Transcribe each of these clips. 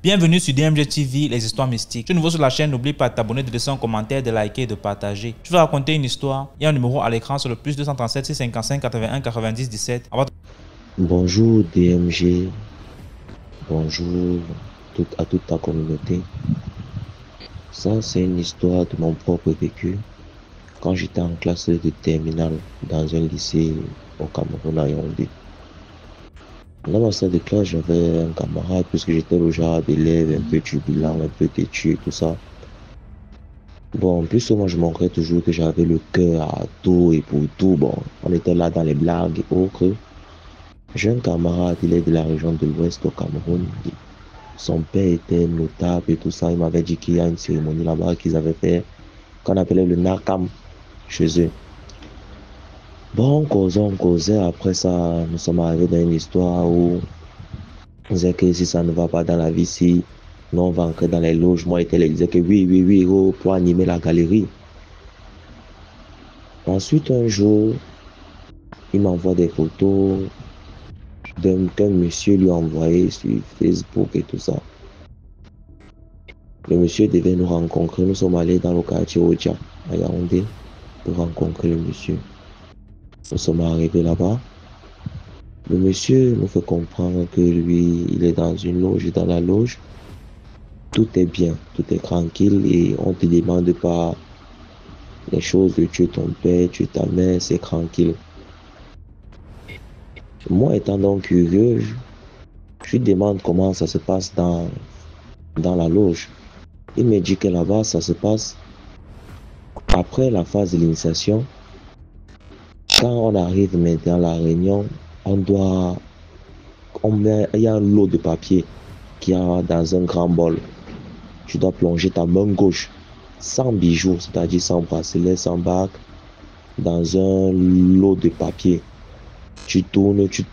Bienvenue sur DMG TV, les histoires mystiques. Si tu es nouveau sur la chaîne, n'oublie pas de t'abonner, de laisser un commentaire, de liker et de partager. Je vais raconter une histoire. Il y a un numéro à l'écran sur le plus 237 655 81 90 17. Bonjour DMG, bonjour à toute ta communauté. Ça, c'est une histoire de mon propre vécu. Quand j'étais en classe de terminale dans un lycée au Cameroun à Yaoundé. Dans ma salle de classe, j'avais un camarade puisque j'étais le genre d'élève un peu turbulent, un peu têtu et tout ça. Bon, en plus, moi, je montrais toujours que j'avais le cœur à tout et pour tout. Bon, on était là dans les blagues et autres. J'ai un camarade, il est de la région de l'Ouest au Cameroun. Son père était notable et tout ça. Il m'avait dit qu'il y a une cérémonie là-bas qu'ils avaient fait, qu'on appelait le Nakam chez eux. Bon, on causait. Après ça, nous sommes arrivés dans une histoire où on disait que si ça ne va pas dans la vie, si nous on va entrer dans les loges. Moi, il disait que oui, oh, pour animer la galerie. Ensuite, un jour, il m'envoie des photos qu'un monsieur lui a envoyé sur Facebook et tout ça. Le monsieur devait nous rencontrer. Nous sommes allés dans le quartier Oja, à Yaoundé, pour rencontrer le monsieur. Nous sommes arrivés là-bas. Le monsieur nous fait comprendre que lui, il est dans une loge. Dans la loge, tout est bien, tout est tranquille et on ne te demande pas les choses de tu es ton père, tu es ta mère, c'est tranquille. Moi, étant donc curieux, je lui demande comment ça se passe dans la loge. Il me dit que là-bas, ça se passe après la phase de l'initiation. Quand on arrive maintenant à la réunion, il y a un lot de papier qui est dans un grand bol. Tu dois plonger ta main gauche sans bijoux, c'est-à-dire sans bracelet, sans bague, dans un lot de papier. Tu tournes, tu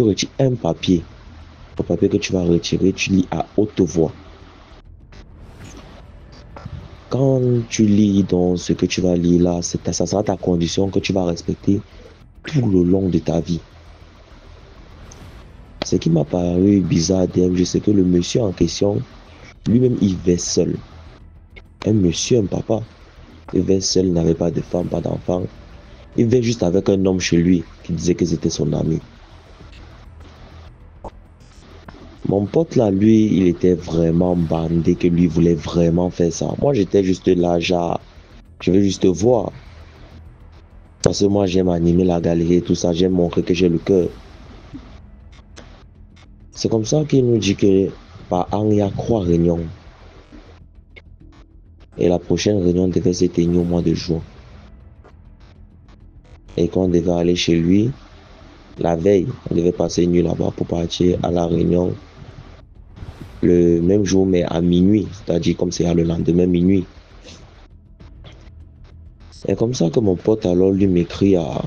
retires un papier. Le papier que tu vas retirer, tu lis à haute voix. Quand tu lis donc ce que tu vas lire là, ça sera ta condition que tu vas respecter tout le long de ta vie. Ce qui m'a paru bizarre, je sais que le monsieur en question, lui-même, il vivait seul. Un monsieur, un papa, il vivait seul, il n'avait pas de femme, pas d'enfant. Il vivait juste avec un homme chez lui qui disait que c'était son ami. Mon pote là, lui, il était vraiment bandé, que lui voulait vraiment faire ça. Moi, j'étais juste là, genre, je veux juste voir. Parce que moi, j'aime animer la galerie et tout ça, j'aime montrer que j'ai le cœur. C'est comme ça qu'il nous dit que par an, il y a 3 réunions. Et la prochaine réunion devait se tenir au mois de juin. Et qu'on devait aller chez lui, la veille, on devait passer une nuit là-bas pour partir à la réunion le même jour, mais à minuit, c'est-à-dire comme c'est à le lendemain minuit. C'est comme ça que mon pote alors lui m'écrit à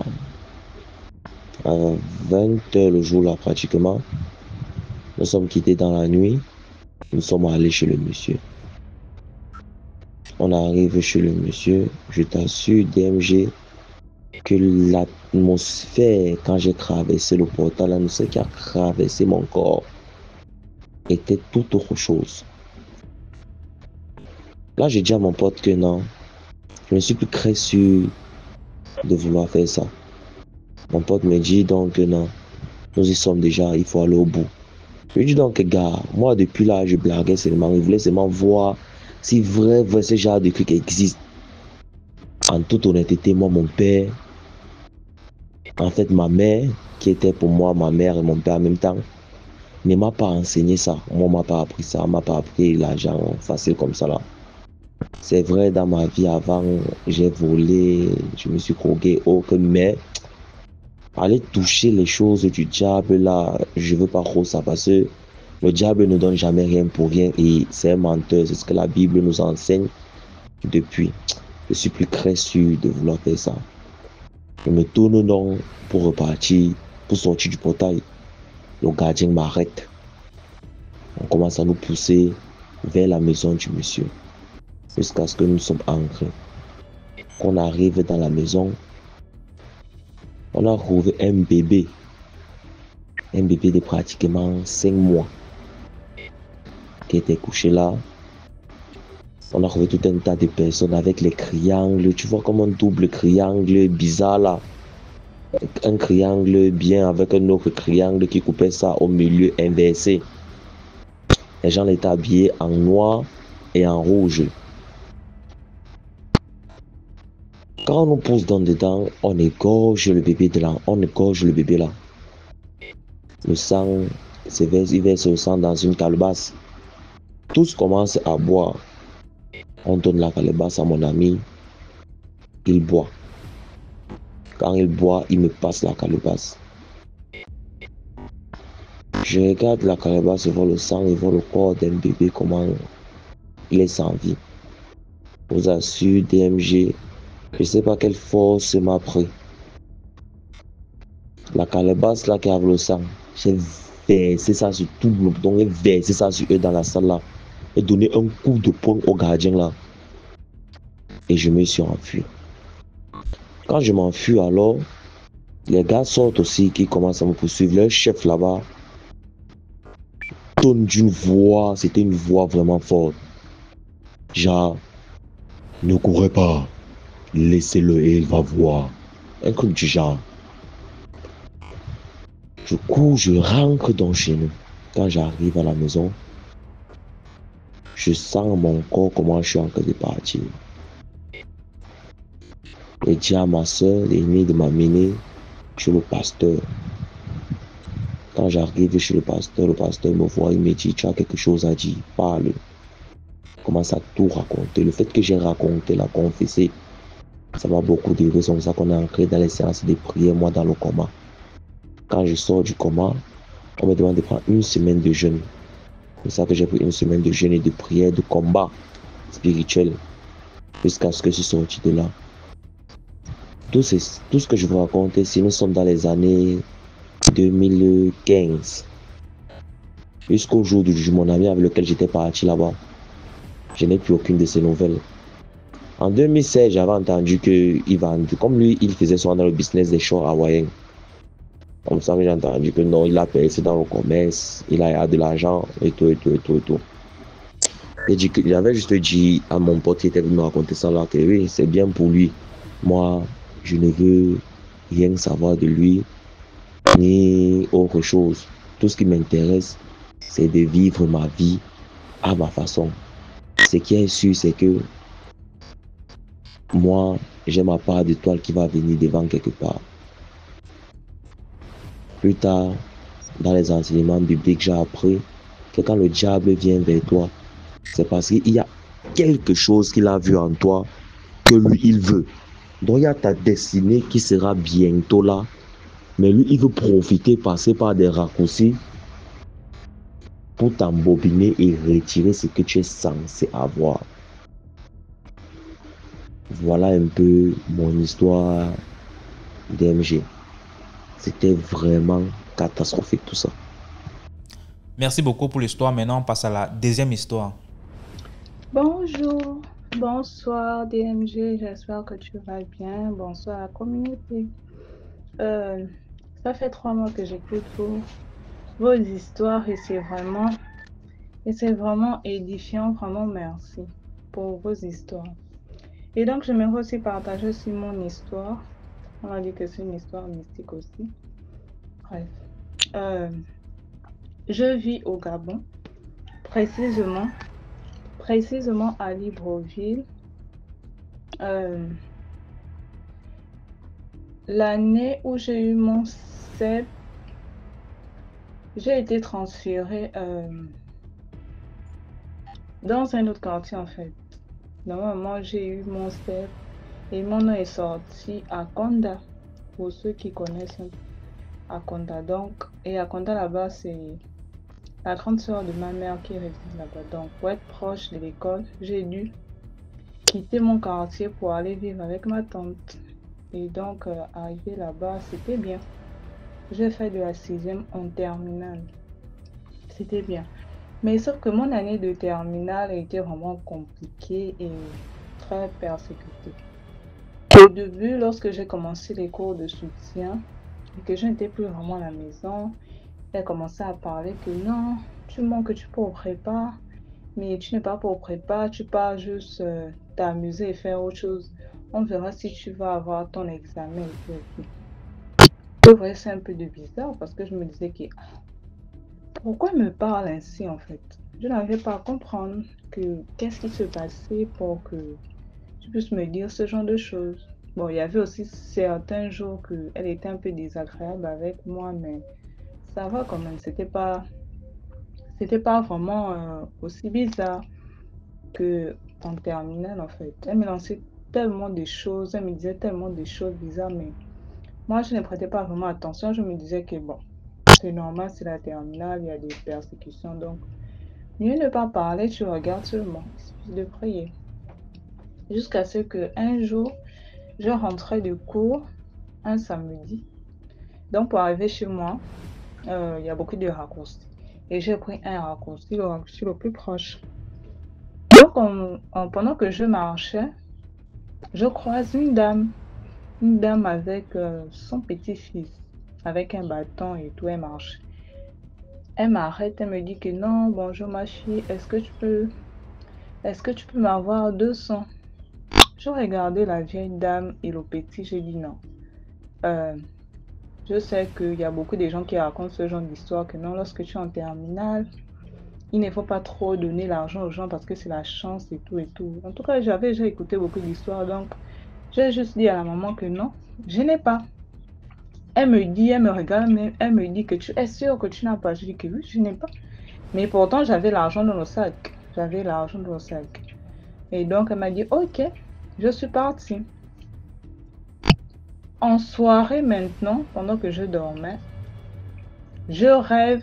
20h le jour là pratiquement. Nous sommes quittés dans la nuit, nous sommes allés chez le monsieur. On arrive chez le monsieur, je t'assure DMG que l'atmosphère quand j'ai traversé le portail, l'atmosphère qui a traversé mon corps était tout autre chose. Là, j'ai dit à mon pote que non, je ne suis plus très sûr de vouloir faire ça. Mon pote me dit donc que non, nous y sommes déjà, il faut aller au bout. Je lui dis donc, gars, moi depuis là, je blaguais seulement, je voulais seulement voir si vrai ce genre de truc existe. En toute honnêteté, moi, mon père, en fait, ma mère, qui était pour moi ma mère et mon père en même temps, ne m'a pas enseigné ça. Moi, on m'a pas appris ça. On m'a pas appris l'argent facile comme ça là. C'est vrai, dans ma vie avant, j'ai volé, je me suis croqué, mais aller toucher les choses du diable là, je veux pas trop ça parce que le diable ne donne jamais rien pour rien et c'est un menteur. C'est ce que la Bible nous enseigne depuis. Je suis plus très sûr de vouloir faire ça. Je me tourne donc pour repartir, pour sortir du portail. Le gardien m'arrête. On commence à nous pousser vers la maison du monsieur. Jusqu'à ce que nous sommes entrés. Qu'on arrive dans la maison, On a trouvé un bébé de pratiquement 5 mois qui était couché là. On a trouvé tout un tas de personnes avec les triangles. Tu vois comme un double triangle bizarre là. Un triangle bien avec un autre triangle qui coupait ça au milieu inversé. Les gens étaient habillés en noir et en rouge. Quand on nous pousse dedans, on égorge le bébé de là. On égorge le bébé là. Le sang, il verse le sang dans une calebasse. Tous commencent à boire. On donne la calebasse à mon ami. Il boit. Quand il boit, il me passe la calebasse. Je regarde la calebasse, je vois le sang, je vois le corps d'un bébé, comment il est sans vie. Je vous assure, DMG, je ne sais pas quelle force m'a pris. La calebasse là qui avait le sang, j'ai versé ça sur tout le monde, donc j'ai versé ça sur eux dans la salle là. J'ai donné un coup de poing au gardien là. Et je me suis enfui. Quand je m'enfuis alors, les gars sortent aussi qui commencent à me poursuivre. Leur chef là-bas donne d'une voix, c'était une voix vraiment forte. Genre, ne courez pas, laissez-le et il va voir. Un truc du genre. Je cours, je rentre dans chez nous. Quand j'arrive à la maison, je sens mon corps comment je suis en train de partir. Et dis à ma soeur, l'aînée de m'amener chez le pasteur. Quand j'arrive chez le pasteur me voit, il me dit, tu as quelque chose à dire, parle. Commence à tout raconter. Le fait que j'ai raconté, la confessé, ça m'a beaucoup aidé. C'est comme ça qu'on est entré dans les séances de prière, moi dans le coma. Quand je sors du coma, on me demande de prendre une semaine de jeûne. C'est ça que j'ai pris une semaine de jeûne et de prière, de combat spirituel, jusqu'à ce que je sois sorti de là. Tout ce que je vous raconte, si nous sommes dans les années 2015, jusqu'au jour du mon ami avec lequel j'étais parti là-bas, je n'ai plus aucune de ces nouvelles. En 2016, j'avais entendu qu'il vendait, comme lui, il faisait souvent dans le business des shorts hawaïens. Comme ça, j'ai entendu que non, il a percé dans le commerce, il a de l'argent et tout. J'avais juste dit à mon pote qui était venu me raconter ça là que oui, c'est bien pour lui. Moi, je ne veux rien savoir de lui, ni autre chose. Tout ce qui m'intéresse, c'est de vivre ma vie à ma façon. Ce qui est sûr, c'est que moi, j'ai ma part d'étoile qui va venir devant quelque part. Plus tard, dans les enseignements bibliques, j'ai appris que quand le diable vient vers toi, c'est parce qu'il y a quelque chose qu'il a vu en toi que lui, il veut. Donc, il y a ta destinée qui sera bientôt là. Mais lui, il veut profiter, passer par des raccourcis pour t'embobiner et retirer ce que tu es censé avoir. Voilà un peu mon histoire d'MG. C'était vraiment catastrophique tout ça. Merci beaucoup pour l'histoire. Maintenant, on passe à la deuxième histoire. Bonjour, bonsoir DMG, j'espère que tu vas bien. Bonsoir la communauté. Ça fait 3 mois que j'écoute vos histoires et c'est vraiment édifiant. Vraiment merci pour vos histoires. Et donc, j'aimerais aussi partager sur mon histoire. On a dit que c'est une histoire mystique aussi. Bref. Je vis au Gabon, précisément à Libreville. L'année où j'ai eu mon CEP, j'ai été transférée dans un autre quartier en fait. Normalement, j'ai eu mon CEP et mon nom est sorti à Konda, pour ceux qui connaissent Akonda. Donc, et Akonda là-bas, c'est la grande sœur de ma mère qui réside là-bas. Donc, pour être proche de l'école, j'ai dû quitter mon quartier pour aller vivre avec ma tante. Et donc, arrivé là-bas, c'était bien. J'ai fait de la 6e en terminale. C'était bien. Mais sauf que mon année de terminale a été vraiment compliquée et très persécutée. Au début, lorsque j'ai commencé les cours de soutien et que je n'étais plus vraiment à la maison, elle commençait à parler que non, tu manques que tu peux au prépa, mais tu n'es pas pour prépa, tu pars juste t'amuser et faire autre chose. On verra si tu vas avoir ton examen et tout. Et tout. Je voyais ça un peu de bizarre parce que je me disais que pourquoi elle me parle ainsi en fait? Je n'arrivais pas à comprendre que qu'est-ce qui se passait pour que tu puisses me dire ce genre de choses. Bon, il y avait aussi certains jours qu'elle était un peu désagréable avec moi, mais ça va quand même. C'était pas vraiment aussi bizarre que en terminale en fait. Elle me lançait tellement de choses, elle me disait tellement de choses bizarres, mais moi je ne prêtais pas vraiment attention. Je me disais que bon, c'est normal, c'est la terminale, il y a des persécutions, donc mieux ne pas parler, tu regardes seulement, il suffit de prier. Jusqu'à ce que un jour, je rentrais de cours un samedi. Donc pour arriver chez moi, il y a beaucoup de raccourcis. Et j'ai pris un raccourci, le raccourci le plus proche. Donc pendant que je marchais, je croise une dame avec son petit-fils, avec un bâton et tout, elle marche. Elle m'arrête, elle me dit que non, bonjour ma fille, est-ce que tu peux m'avoir 200? Je regardais la vieille dame et le petit, j'ai dit non. Je sais qu'il y a beaucoup de gens qui racontent ce genre d'histoire, que non, lorsque tu es en terminale, il ne faut pas trop donner l'argent aux gens parce que c'est la chance et tout et tout. En tout cas, j'avais déjà écouté beaucoup d'histoires, donc j'ai juste dit à la maman que non, je n'ai pas. Elle me dit, elle me regarde, elle me dit que tu es sûre que tu n'as pas. Je dis que oui, je n'ai pas. Mais pourtant, j'avais l'argent dans le sac. J'avais l'argent dans le sac. Et donc, elle m'a dit, ok, je suis partie. En soirée maintenant, pendant que je dormais, je rêve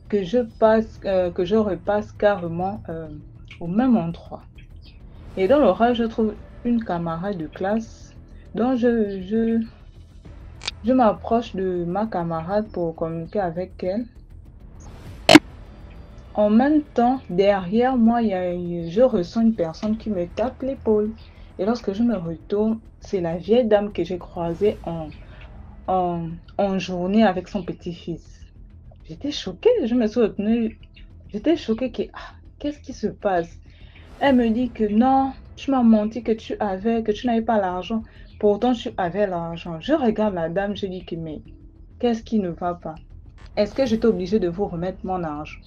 que je repasse carrément au même endroit. Et dans le rêve, je trouve une camarade de classe dont je m'approche de ma camarade pour communiquer avec elle. En même temps, derrière moi, je ressens une personne qui me tape l'épaule. Et lorsque je me retourne, c'est la vieille dame que j'ai croisée en journée avec son petit-fils. J'étais choquée, je me suis retenue. J'étais choquée que, qu'est-ce qui se passe? Elle me dit que non, tu m'as menti que tu n'avais pas l'argent. Pourtant, tu avais l'argent. Je regarde la dame, je dis que, mais qu'est-ce qui ne va pas? Est-ce que j'étais obligée de vous remettre mon argent?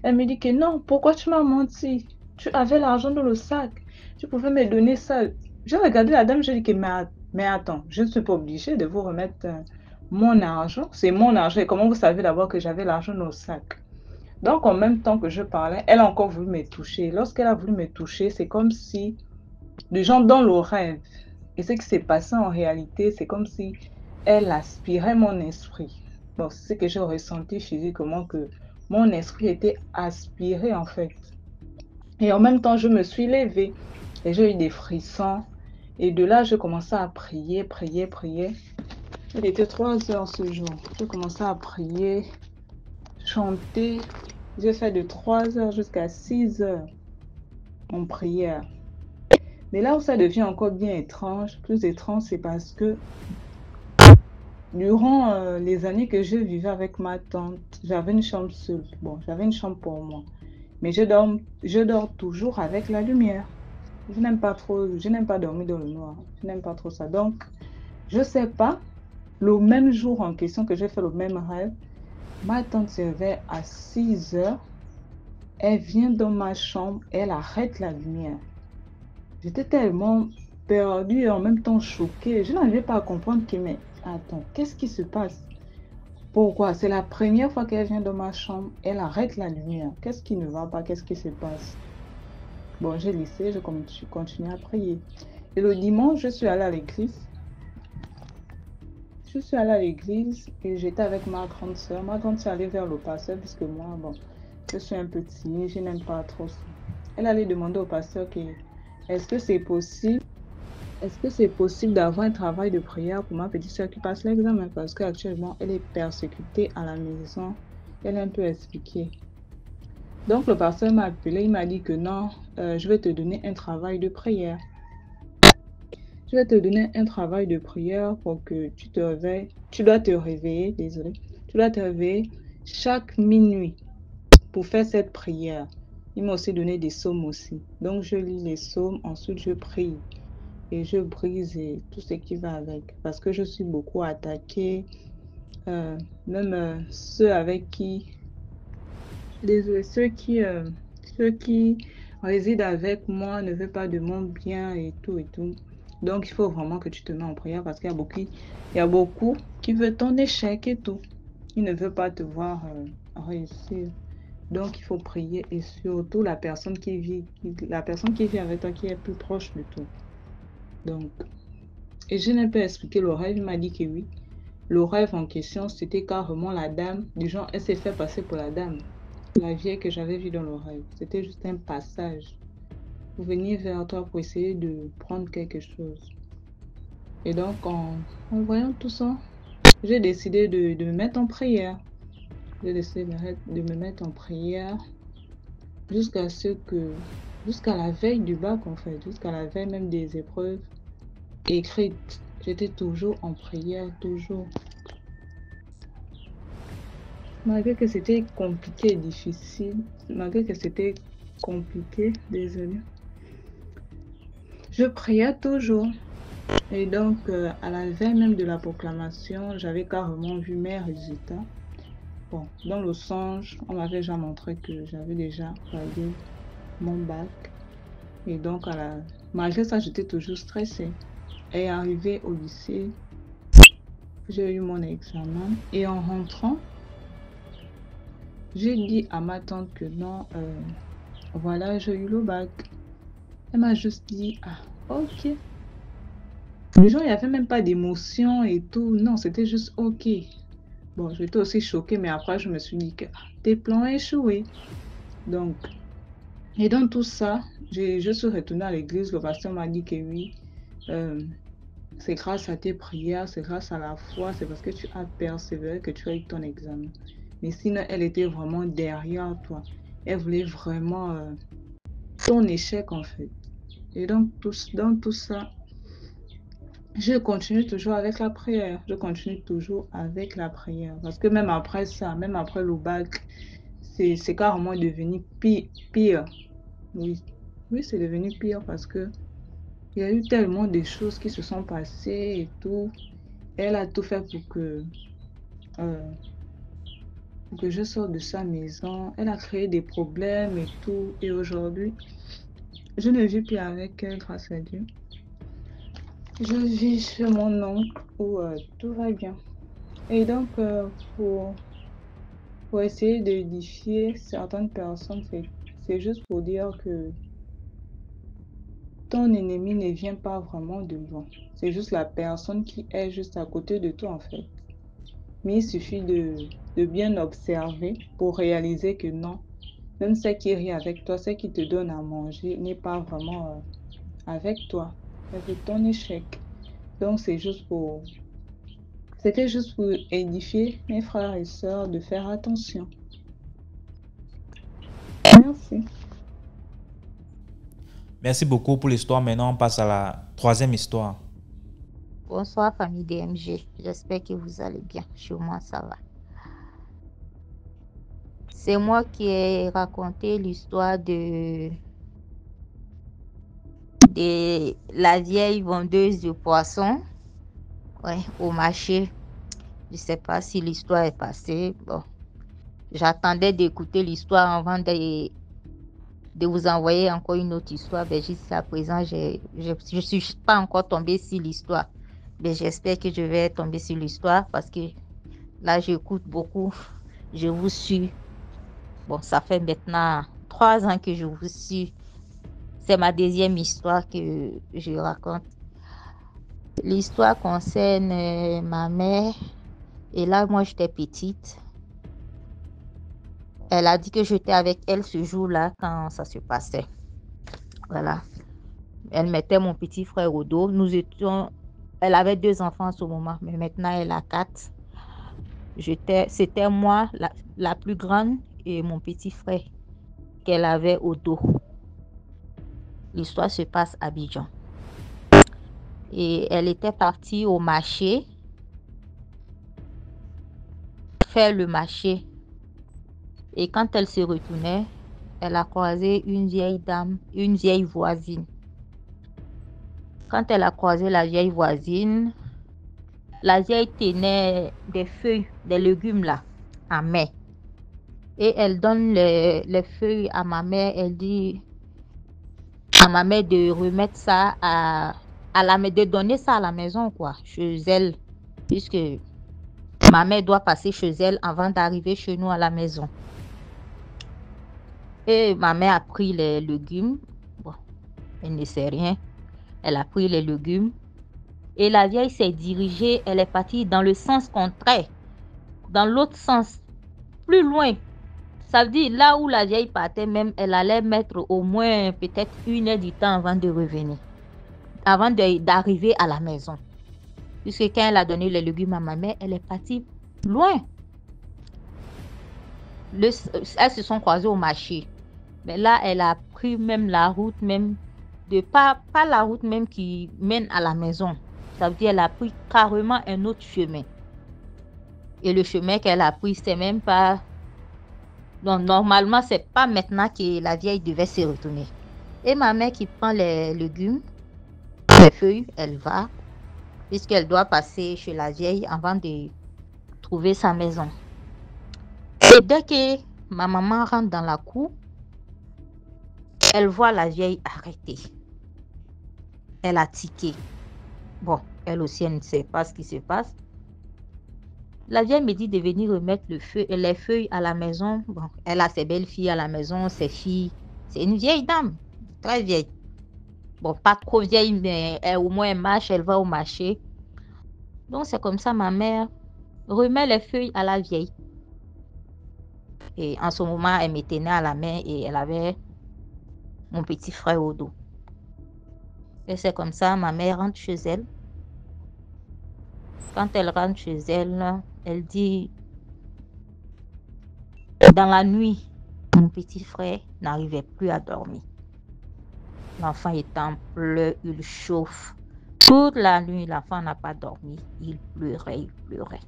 Elle me dit que non, pourquoi tu m'as menti? Tu avais l'argent dans le sac. Tu pouvais me donner ça. J'ai regardé la dame, je dis que mais attends, je ne suis pas obligée de vous remettre mon argent. C'est mon argent. Et comment vous savez d'abord que j'avais l'argent dans le sac? Donc, en même temps que je parlais, elle a encore voulu me toucher. Lorsqu'elle a voulu me toucher, c'est comme si les gens dans le rêve. Et ce qui s'est passé en réalité, c'est comme si elle aspirait mon esprit. Bon, c'est ce que j'ai ressenti physiquement, que mon esprit était aspiré en fait. Et en même temps, je me suis levée et j'ai eu des frissons. Et de là, je commençais à prier. Il était 3 heures ce jour. Je commençais à prier, chanter. J'ai fait de 3 heures jusqu'à 6 heures en prière. Mais là où ça devient encore bien étrange, plus étrange, c'est parce que durant les années que je vivais avec ma tante, j'avais une chambre seule. Bon, j'avais une chambre pour moi. Mais je dors toujours avec la lumière. Je n'aime pas dormir dans le noir. Je n'aime pas trop ça. Donc, je sais pas, le même jour en question que j'ai fait le même rêve, ma tante se réveille à 6 heures. Elle vient dans ma chambre, elle arrête la lumière. J'étais tellement perdue et en même temps choquée. Je n'arrivais pas à comprendre que, mais attends, qu'est-ce qui se passe? Pourquoi? C'est la première fois qu'elle vient dans ma chambre, elle arrête la lumière. Qu'est-ce qui ne va pas? Qu'est-ce qui se passe? Bon, j'ai laissé, je continue à prier. Et le dimanche, je suis allée à l'église. Je suis allée à l'église et j'étais avec ma grande soeur. Ma grande soeur allait vers le pasteur puisque moi, bon, je suis un peu timide, je n'aime pas trop ça. Elle allait demander au pasteur que est-ce que c'est possible d'avoir un travail de prière pour ma petite soeur qui passe l'examen parce qu'actuellement, elle est persécutée à la maison. Elle est un peu expliquée. Donc, le pasteur m'a appelé, il m'a dit que non, je vais te donner un travail de prière. Je vais te donner un travail de prière pour que tu te réveilles. Tu dois te réveiller, désolé. Tu dois te réveiller chaque minuit pour faire cette prière. Il m'a aussi donné des psaumes aussi. Donc, je lis les psaumes, ensuite je prie et je brise tout ce qui va avec. Parce que je suis beaucoup attaquée. Même ceux avec qui, désolé, ceux qui résident avec moi ne veulent pas de mon bien et tout et tout. Donc, il faut vraiment que tu te mets en prière parce qu'il y a beaucoup qui veulent ton échec et tout. Ils ne veulent pas te voir réussir. Donc, il faut prier et surtout la personne qui vit avec toi, qui est plus proche de toi. Donc, et je n'ai pas expliqué le rêve, il m'a dit que oui. Le rêve en question, c'était carrément la dame. Du genre, elle s'est fait passer pour la dame. La vieille que j'avais vue dans le rêve. C'était juste un passage pour venir vers toi pour essayer de prendre quelque chose. Et donc, en voyant tout ça, j'ai décidé de me mettre en prière. J'ai décidé de me mettre en prière jusqu'à la veille du bac, en fait, jusqu'à la veille même des épreuves écrites. J'étais toujours en prière, toujours. Malgré que c'était compliqué et difficile, désolé, je priais toujours. Et donc, à la veille même de la proclamation, j'avais carrément vu mes résultats. Bon, dans le songe, on m'avait déjà montré que j'avais déjà validé mon bac. Et donc, malgré ça, j'étais toujours stressée. Et arrivé au lycée, j'ai eu mon examen. Et en rentrant, j'ai dit à ma tante que non, voilà, j'ai eu le bac. Elle m'a juste dit, ah, ok. Les gens, il n'y avait même pas d'émotion et tout. Non, c'était juste ok. Bon, j'étais aussi choquée, mais après, je me suis dit que tes plans ont échoué. Donc, et dans tout ça, je suis retournée à l'église. Le pasteur m'a dit que oui, c'est grâce à tes prières, c'est grâce à la foi, c'est parce que tu as persévéré que tu as eu ton examen. Mais sinon, elle était vraiment derrière toi. Elle voulait vraiment ton échec, en fait. Et donc, dans tout ça, je continue toujours avec la prière. Je continue toujours avec la prière. Parce que même après ça, même après le bac, c'est carrément devenu pire. Oui, oui, c'est devenu pire parce que il y a eu tellement de choses qui se sont passées et tout. Elle a tout fait pour que je sorte de sa maison. Elle a créé des problèmes et tout. Et aujourd'hui, je ne vis plus avec elle, grâce à Dieu. Je vis chez mon oncle où tout va bien. Et donc, pour essayer d'édifier certaines personnes, c'est juste pour dire que ton ennemi ne vient pas vraiment de loin. C'est juste la personne qui est juste à côté de toi, en fait. Mais il suffit de bien observer pour réaliser que non, même celle qui rit avec toi, celle qui te donne à manger, n'est pas vraiment avec toi. Elle veut ton échec. Donc, c'était juste pour édifier mes frères et sœurs de faire attention. Merci. Merci beaucoup pour l'histoire. Maintenant, on passe à la troisième histoire. Bonsoir famille DMG, j'espère que vous allez bien. Chez moi, ça va. C'est moi qui ai raconté l'histoire de la vieille vendeuse de poissons, ouais, au marché. Je ne sais pas si l'histoire est passée. Bon, j'attendais d'écouter l'histoire avant de vous envoyer encore une autre histoire. Mais jusqu'à présent, je ne suis pas encore tombée sur l'histoire. Mais j'espère que je vais tomber sur l'histoire parce que là, j'écoute beaucoup. Je vous suis. Bon, ça fait maintenant 3 ans que je vous suis. C'est ma deuxième histoire que je raconte. L'histoire concerne ma mère. Et là, moi, j'étais petite. Elle a dit que j'étais avec elle ce jour-là quand ça se passait. Voilà. Elle mettait mon petit frère au dos. Elle avait 2 enfants à ce moment, mais maintenant, elle a 4. C'était moi, la plus grande, et mon petit frère qu'elle avait au dos. L'histoire se passe à Abidjan. Et elle était partie au marché, faire le marché. Et quand elle se retournait, elle a croisé une vieille dame, une vieille voisine. Quand elle a croisé la vieille voisine, la vieille tenait des feuilles, des légumes là, en main. Et elle donne les feuilles à ma mère. Elle dit à ma mère de remettre ça de donner ça à la maison, quoi, chez elle. Puisque ma mère doit passer chez elle avant d'arriver chez nous à la maison. Et ma mère a pris les légumes. Bon, elle ne sait rien. Elle a pris les légumes. Et la vieille s'est dirigée. Elle est partie dans le sens contraire. Dans l'autre sens. Plus loin. Ça veut dire là où la vieille partait même, elle allait mettre au moins peut-être 1 heure du temps avant de revenir. Avant d'arriver à la maison. Puisque quand elle a donné les légumes à ma mère, elle est partie loin. Elles se sont croisées au marché. Mais là, elle a pris même la route même, pas la route même qui mène à la maison. Ça veut dire qu'elle a pris carrément un autre chemin. Et le chemin qu'elle a pris, c'est même pas... Donc, normalement, c'est pas maintenant que la vieille devait se retourner. Et ma mère qui prend les légumes, les feuilles, elle va, puisqu'elle doit passer chez la vieille avant de trouver sa maison. Et dès que ma maman rentre dans la cour, elle voit la vieille arrêtée. Elle a tiqué. Bon, elle aussi, elle ne sait pas ce qui se passe. La vieille me dit de venir remettre les feuilles à la maison. Bon, elle a ses belles filles à la maison, ses filles. C'est une vieille dame, très vieille. Bon, pas trop vieille, mais au moins elle marche, elle va au marché. Donc, c'est comme ça, ma mère remet les feuilles à la vieille. Et en ce moment, elle me tenait à la main et elle avait mon petit frère au dos. Et c'est comme ça, ma mère rentre chez elle. Quand elle rentre chez elle, elle dit, dans la nuit, mon petit frère n'arrivait plus à dormir. L'enfant est en pleurs, il chauffe. Toute la nuit, l'enfant n'a pas dormi. Il pleurait, il pleurait.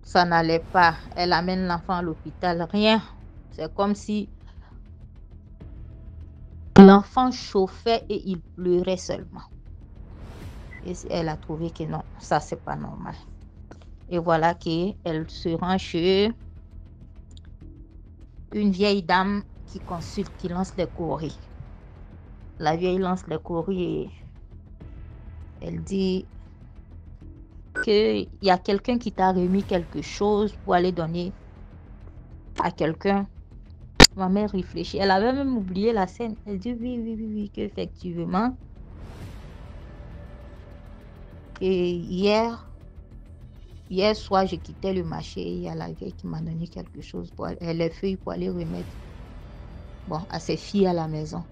Ça n'allait pas. Elle amène l'enfant à l'hôpital, rien. C'est comme si l'enfant chauffait et il pleurait seulement. Et elle a trouvé que non, ça c'est pas normal. Et voilà qu'elle se rend chez une vieille dame qui consulte, qui lance les courriers. La vieille lance les courriers et elle dit qu'il y a quelqu'un qui t'a remis quelque chose pour aller donner à quelqu'un. Ma mère réfléchit. Elle avait même oublié la scène. Elle dit oui, qu'effectivement. Et hier soir, je quittais le marché et il y a la vieille qui m'a donné quelque chose, les feuilles pour aller remettre à ses filles à la maison.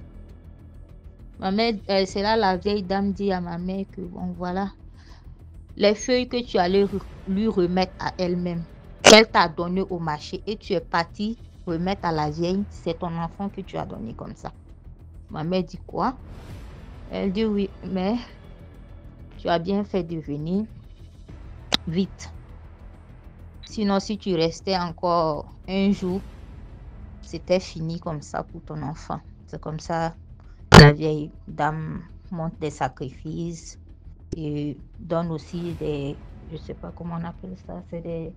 Ma mère, c'est là la vieille dame dit à ma mère que voilà, les feuilles que tu allais lui remettre à elle-même, qu'elle t'a donné au marché et tu es parti remettre à la vieille, c'est ton enfant que tu as donné comme ça. Ma mère dit quoi? Elle dit oui, mais tu as bien fait de venir vite. Sinon, si tu restais encore un jour, c'était fini comme ça pour ton enfant. C'est comme ça, la vieille dame monte des sacrifices et donne aussi des, je sais pas comment on appelle ça, c'est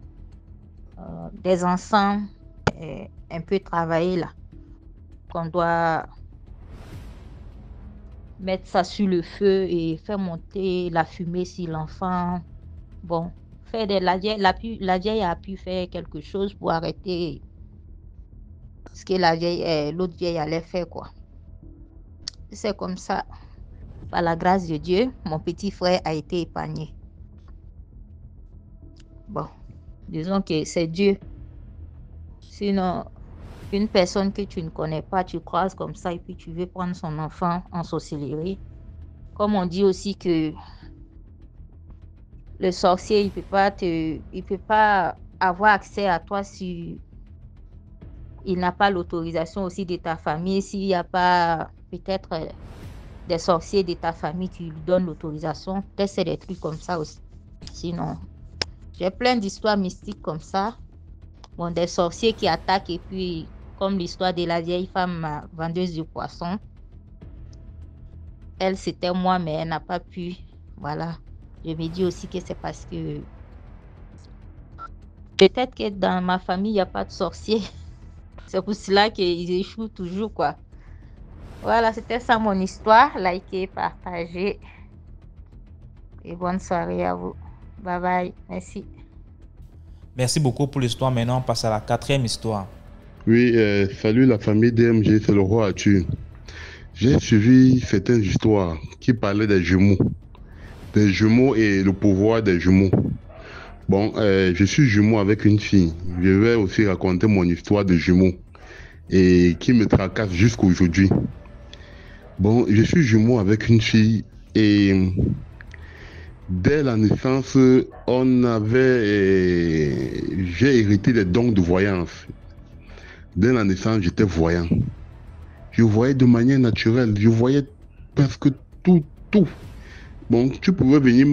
des encens un peu travaillés là, qu'on doit mettre ça sur le feu et faire monter la fumée si l'enfant, la vieille a pu faire quelque chose pour arrêter ce que l'autre vieille allait faire, quoi. C'est comme ça, par la grâce de Dieu, mon petit frère a été épargné. Bon, disons que c'est Dieu. Sinon, une personne que tu ne connais pas, tu croises comme ça et puis tu veux prendre son enfant en sorcellerie. Comme on dit aussi que le sorcier, il peut pas avoir accès à toi si il n'a pas l'autorisation aussi de ta famille, s'il n'y a pas peut-être des sorciers de ta famille, tu lui donnes l'autorisation. Peut-être c'est des trucs comme ça aussi. Sinon, j'ai plein d'histoires mystiques comme ça. Bon, des sorciers qui attaquent et puis, comme l'histoire de la vieille femme vendeuse de poissons. Elle, c'était moi, mais elle n'a pas pu. Voilà. Je me dis aussi que c'est parce que peut-être que dans ma famille, il n'y a pas de sorciers. C'est pour cela qu'ils échouent toujours, quoi. Voilà, c'était ça mon histoire. Likez, partagez. Et bonne soirée à vous. Bye bye. Merci. Merci beaucoup pour l'histoire. Maintenant, on passe à la 4e histoire. Oui, salut la famille DMG, c'est le roi Arthur. J'ai suivi certaines histoires qui parlaient des jumeaux et le pouvoir des jumeaux. Bon, je suis jumeau avec une fille. Je vais aussi raconter mon histoire de jumeaux et qui me tracasse jusqu'à aujourd'hui. Bon, je suis jumeau avec une fille et dès la naissance, j'ai hérité des dons de voyance. Dès la naissance, j'étais voyant. Je voyais de manière naturelle. Je voyais presque tout. Bon, tu pouvais venir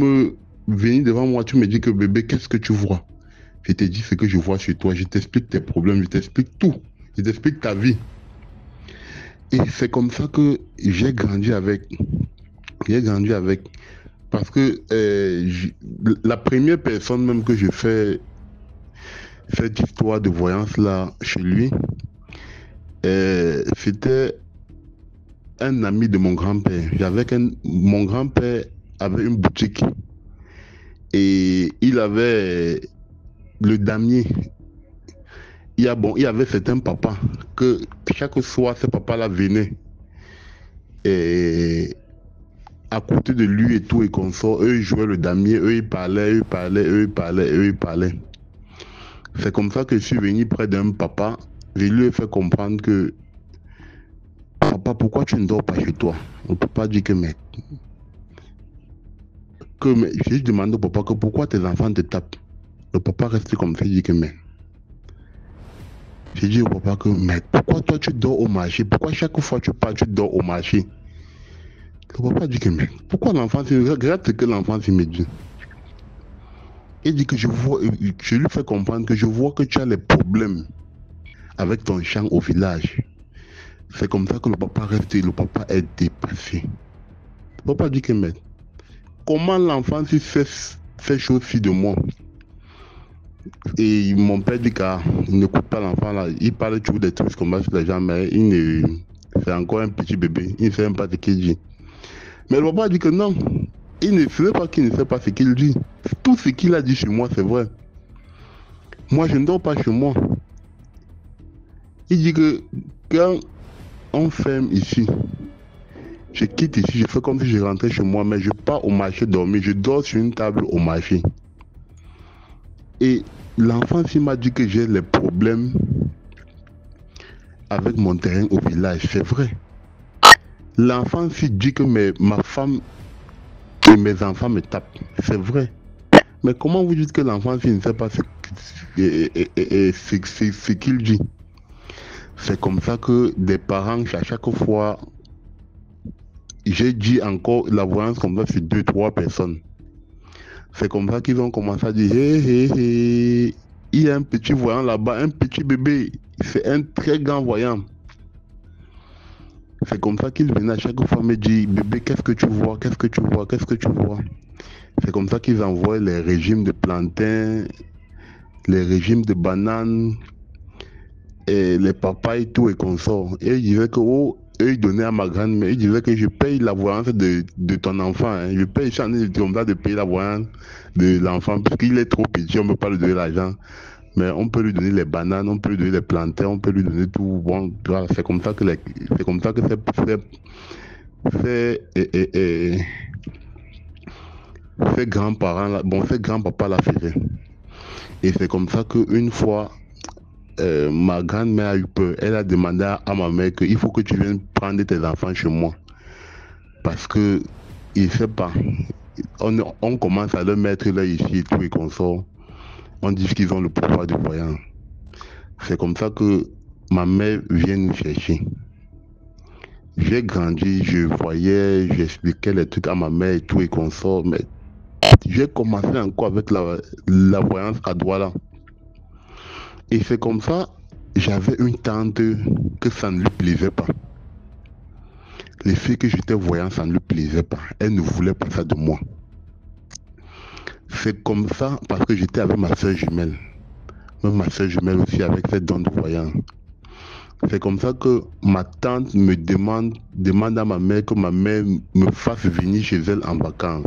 devant moi, tu me dis que bébé, qu'est-ce que tu vois? Je te dis ce que je vois chez toi. Je t'explique tes problèmes, je t'explique tout. Je t'explique ta vie. Et c'est comme ça que j'ai grandi avec. Parce que la première personne même que je fais cette histoire de voyance là chez lui, c'était un ami de mon grand-père. Mon grand-père avait une boutique et il avait le damier. Il y avait certains papas que chaque soir, ce papa-là venait et à côté de lui et tout et consort, eux ils jouaient le damier, eux ils parlaient. C'est comme ça que je suis venu près d'un papa. Je lui ai fait comprendre que papa, pourquoi tu ne dors pas chez toi? On peut pas dire que j'ai demandé au papa que pourquoi tes enfants te tapent. Le papa reste comme ça, il dit que j'ai dit au papa que pourquoi toi tu dors au marché? Pourquoi chaque fois tu pars tu dors au marché? Le papa dit que pourquoi l'enfant, regarde ce que l'enfant me dit. Il dit que je lui fais comprendre que je vois que tu as les problèmes avec ton champ au village. C'est comme ça que le papa est dépassé. Le papa dit que comment l'enfant fait chose-ci de moi? Et mon père dit qu'il n'écoute pas l'enfant là, il parle toujours des trucs comme ça sur les gens, mais c'est encore un petit bébé, il ne sait même pas ce qu'il dit. Mais le papa dit que non, ce n'est pas qu'il ne sait pas ce qu'il dit. Tout ce qu'il a dit chez moi, c'est vrai. Moi, je ne dors pas chez moi. Il dit que quand on ferme ici, je quitte ici, je fais comme si je rentrais chez moi, mais je pars au marché dormir, je dors sur une table au marché. Et l'enfant s'il m'a dit que j'ai les problèmes avec mon terrain au village, c'est vrai. L'enfant s'il dit que ma femme et mes enfants me tapent, c'est vrai. Mais comment vous dites que l'enfant s'il ne sait pas ce qu'il dit? C'est comme ça que des parents, à chaque fois, j'ai dit encore la voyance comme ça sur 2-3 personnes. C'est comme ça qu'ils ont commencé à dire il y a un petit voyant là-bas, un petit bébé, c'est un très grand voyant. C'est comme ça qu'ils venaient à chaque fois me dire bébé, qu'est-ce que tu vois? C'est comme ça qu'ils envoient les régimes de plantains, les régimes de bananes, et les papayes et tout et consorts. Et ils disaient que eux ils donnaient à ma grand-mère, ils disaient que je paye la voyance de ton enfant, hein. Je paye chaque année de payer la voyance de l'enfant, parce qu'il est trop petit, on ne peut pas lui donner l'argent. Mais on peut lui donner les bananes, on peut lui donner les plantains, on peut lui donner tout. Bon, voilà, c'est comme ça que ces grands-parents là, ces grands-papas là faisaient. Et c'est comme ça qu'une fois, ma grand-mère a eu peur. Elle a demandé à ma mère qu'il faut que tu viennes prendre tes enfants chez moi. Parce que, il ne sait pas. On commence à leur mettre là ici et tout et qu'on sort. On dit qu'ils ont le pouvoir du voyant. C'est comme ça que ma mère vient nous chercher. J'ai grandi, je voyais, j'expliquais les trucs à ma mère et tout et consort, mais j'ai commencé encore avec la voyance à Douala. Et c'est comme ça, j'avais une tante que ça ne lui plaisait pas. Les filles que j'étais voyant, ça ne lui plaisait pas. Elle ne voulait pas ça de moi. C'est comme ça parce que j'étais avec ma soeur jumelle. Même ma soeur jumelle aussi avec ses dons de voyant. C'est comme ça que ma tante me demande à ma mère que ma mère me fasse venir chez elle en vacances.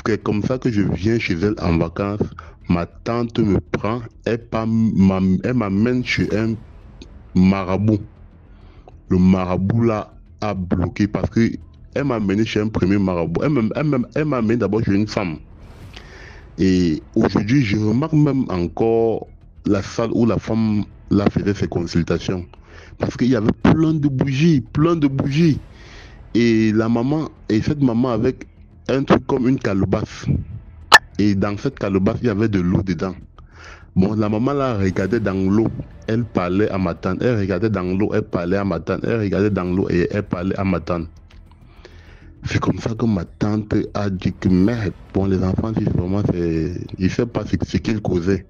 C'est comme ça que je viens chez elle en vacances. Ma tante me prend, elle m'amène chez un marabout. Le marabout là a bloqué parce que elle m'a amené chez un premier marabout. Elle m'a amené d'abord chez une femme. Et aujourd'hui, je remarque même encore la salle où la femme là faisait ses consultations. Parce qu'il y avait plein de bougies. Et cette maman avec un truc comme une calebasse. Et dans cette calebasse, il y avait de l'eau dedans. Bon, la maman là regardait dans l'eau, elle parlait à ma tante. Elle regardait dans l'eau, elle parlait à ma tante. Elle regardait dans l'eau et elle parlait à ma tante. C'est comme ça que ma tante a dit que merde, bon les enfants, si vraiment c'est. Je ne sais pas ce qu'ils causaient.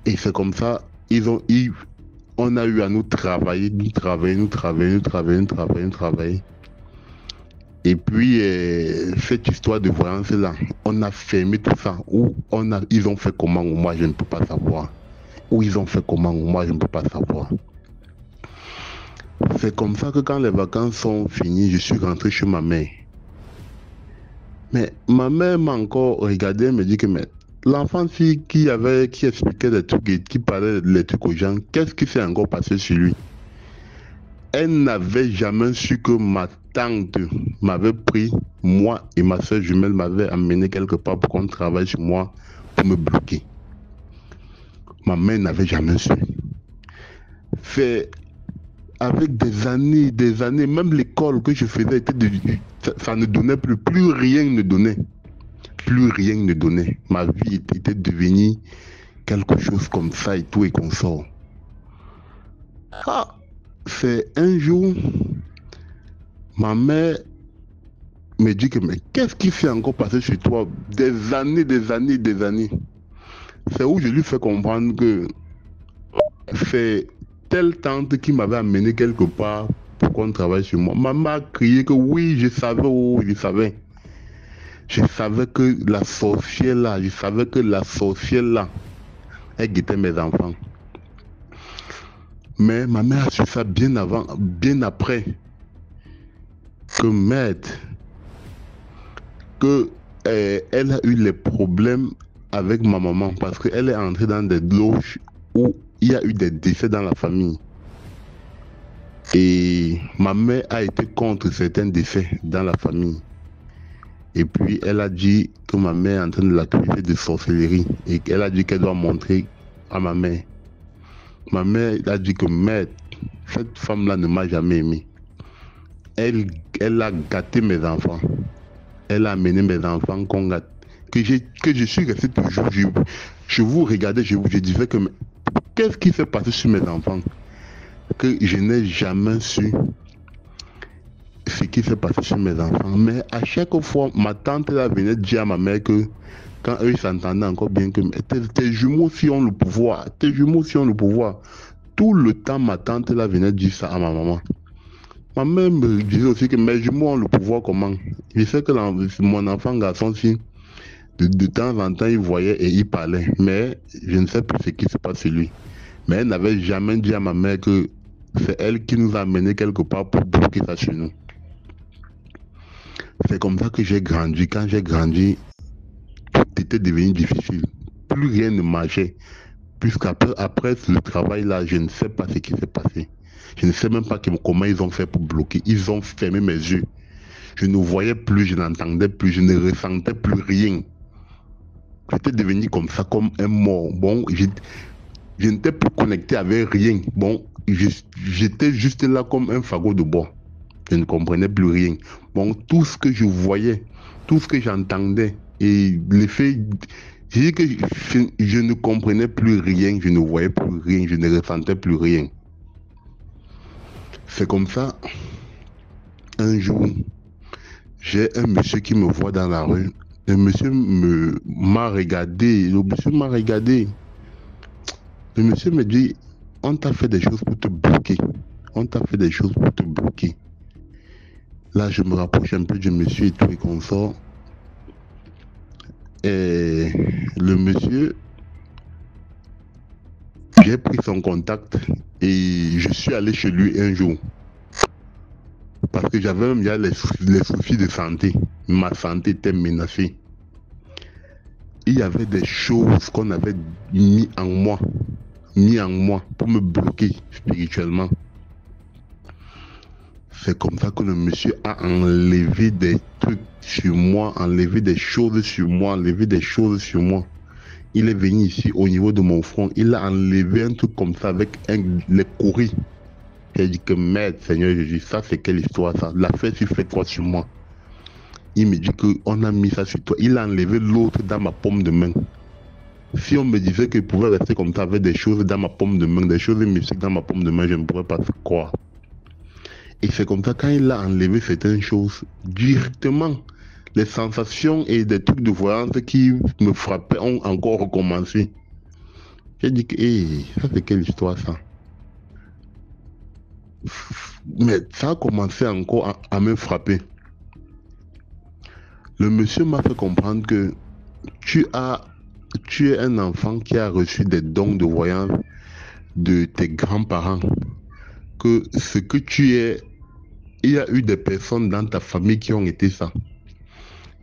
Et c'est comme ça, on a eu à nous travailler. Et puis, cette histoire de voyance là, on a fermé tout ça. Ils ont fait comment ou moi je ne peux pas savoir. C'est comme ça que quand les vacances sont finies, je suis rentré chez ma mère. Mais ma mère m'a encore regardé et me dit que mais, l'enfant qui expliquait des trucs et qui parlait les trucs aux gens, qu'est-ce qui s'est encore passé sur lui? Elle n'avait jamais su que ma tante m'avait pris, moi et ma soeur jumelle m'avaient amené quelque part pour qu'on travaille sur moi pour me bloquer. Ma mère n'avait jamais su. C'est avec des années, même l'école que je faisais, ça ne donnait plus rien ne donnait. Ma vie était devenue quelque chose comme ça et tout et qu'on sort. Ah, c'est un jour, ma mère me dit que mais qu'est-ce qui s'est encore passé chez toi? Des années. C'est où je lui fais comprendre que c'est telle tante qui m'avait amené quelque part pour qu'on travaille sur moi. Maman a crié que oui, je savais. Je savais que la sorcière là, elle guettait mes enfants. Mais ma mère a su ça bien après. Que merde, elle a eu les problèmes avec ma maman parce qu'elle est entrée dans des loges où il y a eu des décès dans la famille. Et ma mère a été contre certains décès dans la famille. Et puis elle a dit que ma mère est en train de l'accuser de sorcellerie et qu'elle a dit qu'elle doit montrer à ma mère. Ma mère a dit que merde, cette femme-là ne m'a jamais aimé. Elle a gâté mes enfants. Elle a amené mes enfants qu'on gâte. Que je suis resté toujours. Je vous regardais, je disais que qu'est-ce qui s'est passé sur mes enfants? Que je n'ai jamais su ce qui s'est passé sur mes enfants. Mais à chaque fois, ma tante là venait dire à ma mère que quand eux s'entendaient encore bien que tes jumeaux aussi ont le pouvoir. Tout le temps, ma tante là venait dire ça à ma maman. Ma mère me disait aussi que mes jumeaux ont le pouvoir comment? Je sais que mon enfant garçon, si de temps en temps, il voyait et il parlait. Mais je ne sais plus ce qui se passe sur lui. Mais elle n'avait jamais dit à ma mère que c'est elle qui nous a amenés quelque part pour bloquer ça chez nous. C'est comme ça que j'ai grandi. Quand j'ai grandi, tout était devenu difficile. Plus rien ne marchait. Puisqu'après le travail là, je ne sais pas ce qui s'est passé. Je ne sais même pas comment ils ont fait pour bloquer. Ils ont fermé mes yeux. Je ne voyais plus, je n'entendais plus, je ne ressentais plus rien. J'étais devenu comme ça, comme un mort. Bon, je n'étais plus connecté avec rien. Bon, j'étais juste là comme un fagot de bois. Je ne comprenais plus rien. Bon, tout ce que je voyais, tout ce que j'entendais, et l'effet, j'ai dit que je ne comprenais plus rien, je ne voyais plus rien, je ne ressentais plus rien. C'est comme ça, un jour, j'ai un monsieur qui me voit dans la rue. Le monsieur m'a regardé. Le monsieur m'a regardé. Le monsieur me dit, on t'a fait des choses pour te bloquer. On t'a fait des choses pour te bloquer. Là, je me rapproche un peu du monsieur et tout et qu'on sort. Et le monsieur, j'ai pris son contact et je suis allé chez lui un jour. Parce que j'avais même les soucis de santé. Ma santé était menacée. Il y avait des choses qu'on avait mis en moi pour me bloquer spirituellement. C'est comme ça que le monsieur a enlevé des trucs sur moi, enlevé des choses sur moi, Il est venu ici au niveau de mon front, il a enlevé un truc comme ça avec les courriers. J'ai dit que merde, Seigneur Jésus, ça c'est quelle histoire ça? L'affaire tu fais quoi sur moi? Il me dit qu'on a mis ça sur toi. Il a enlevé l'autre dans ma paume de main. Si on me disait qu'il pouvait rester comme ça avec des choses dans ma paume de main, des choses mystiques dans ma paume de main, je ne pourrais pas croire. Et c'est comme ça, quand il a enlevé certaines choses, directement, les sensations et des trucs de voyance qui me frappaient ont encore recommencé. J'ai dit que, ça c'est quelle histoire ça? Mais ça a commencé encore à me frapper. Le monsieur m'a fait comprendre que tu es un enfant qui a reçu des dons de voyance de tes grands-parents. Que ce que tu es, il y a eu des personnes dans ta famille qui ont été ça.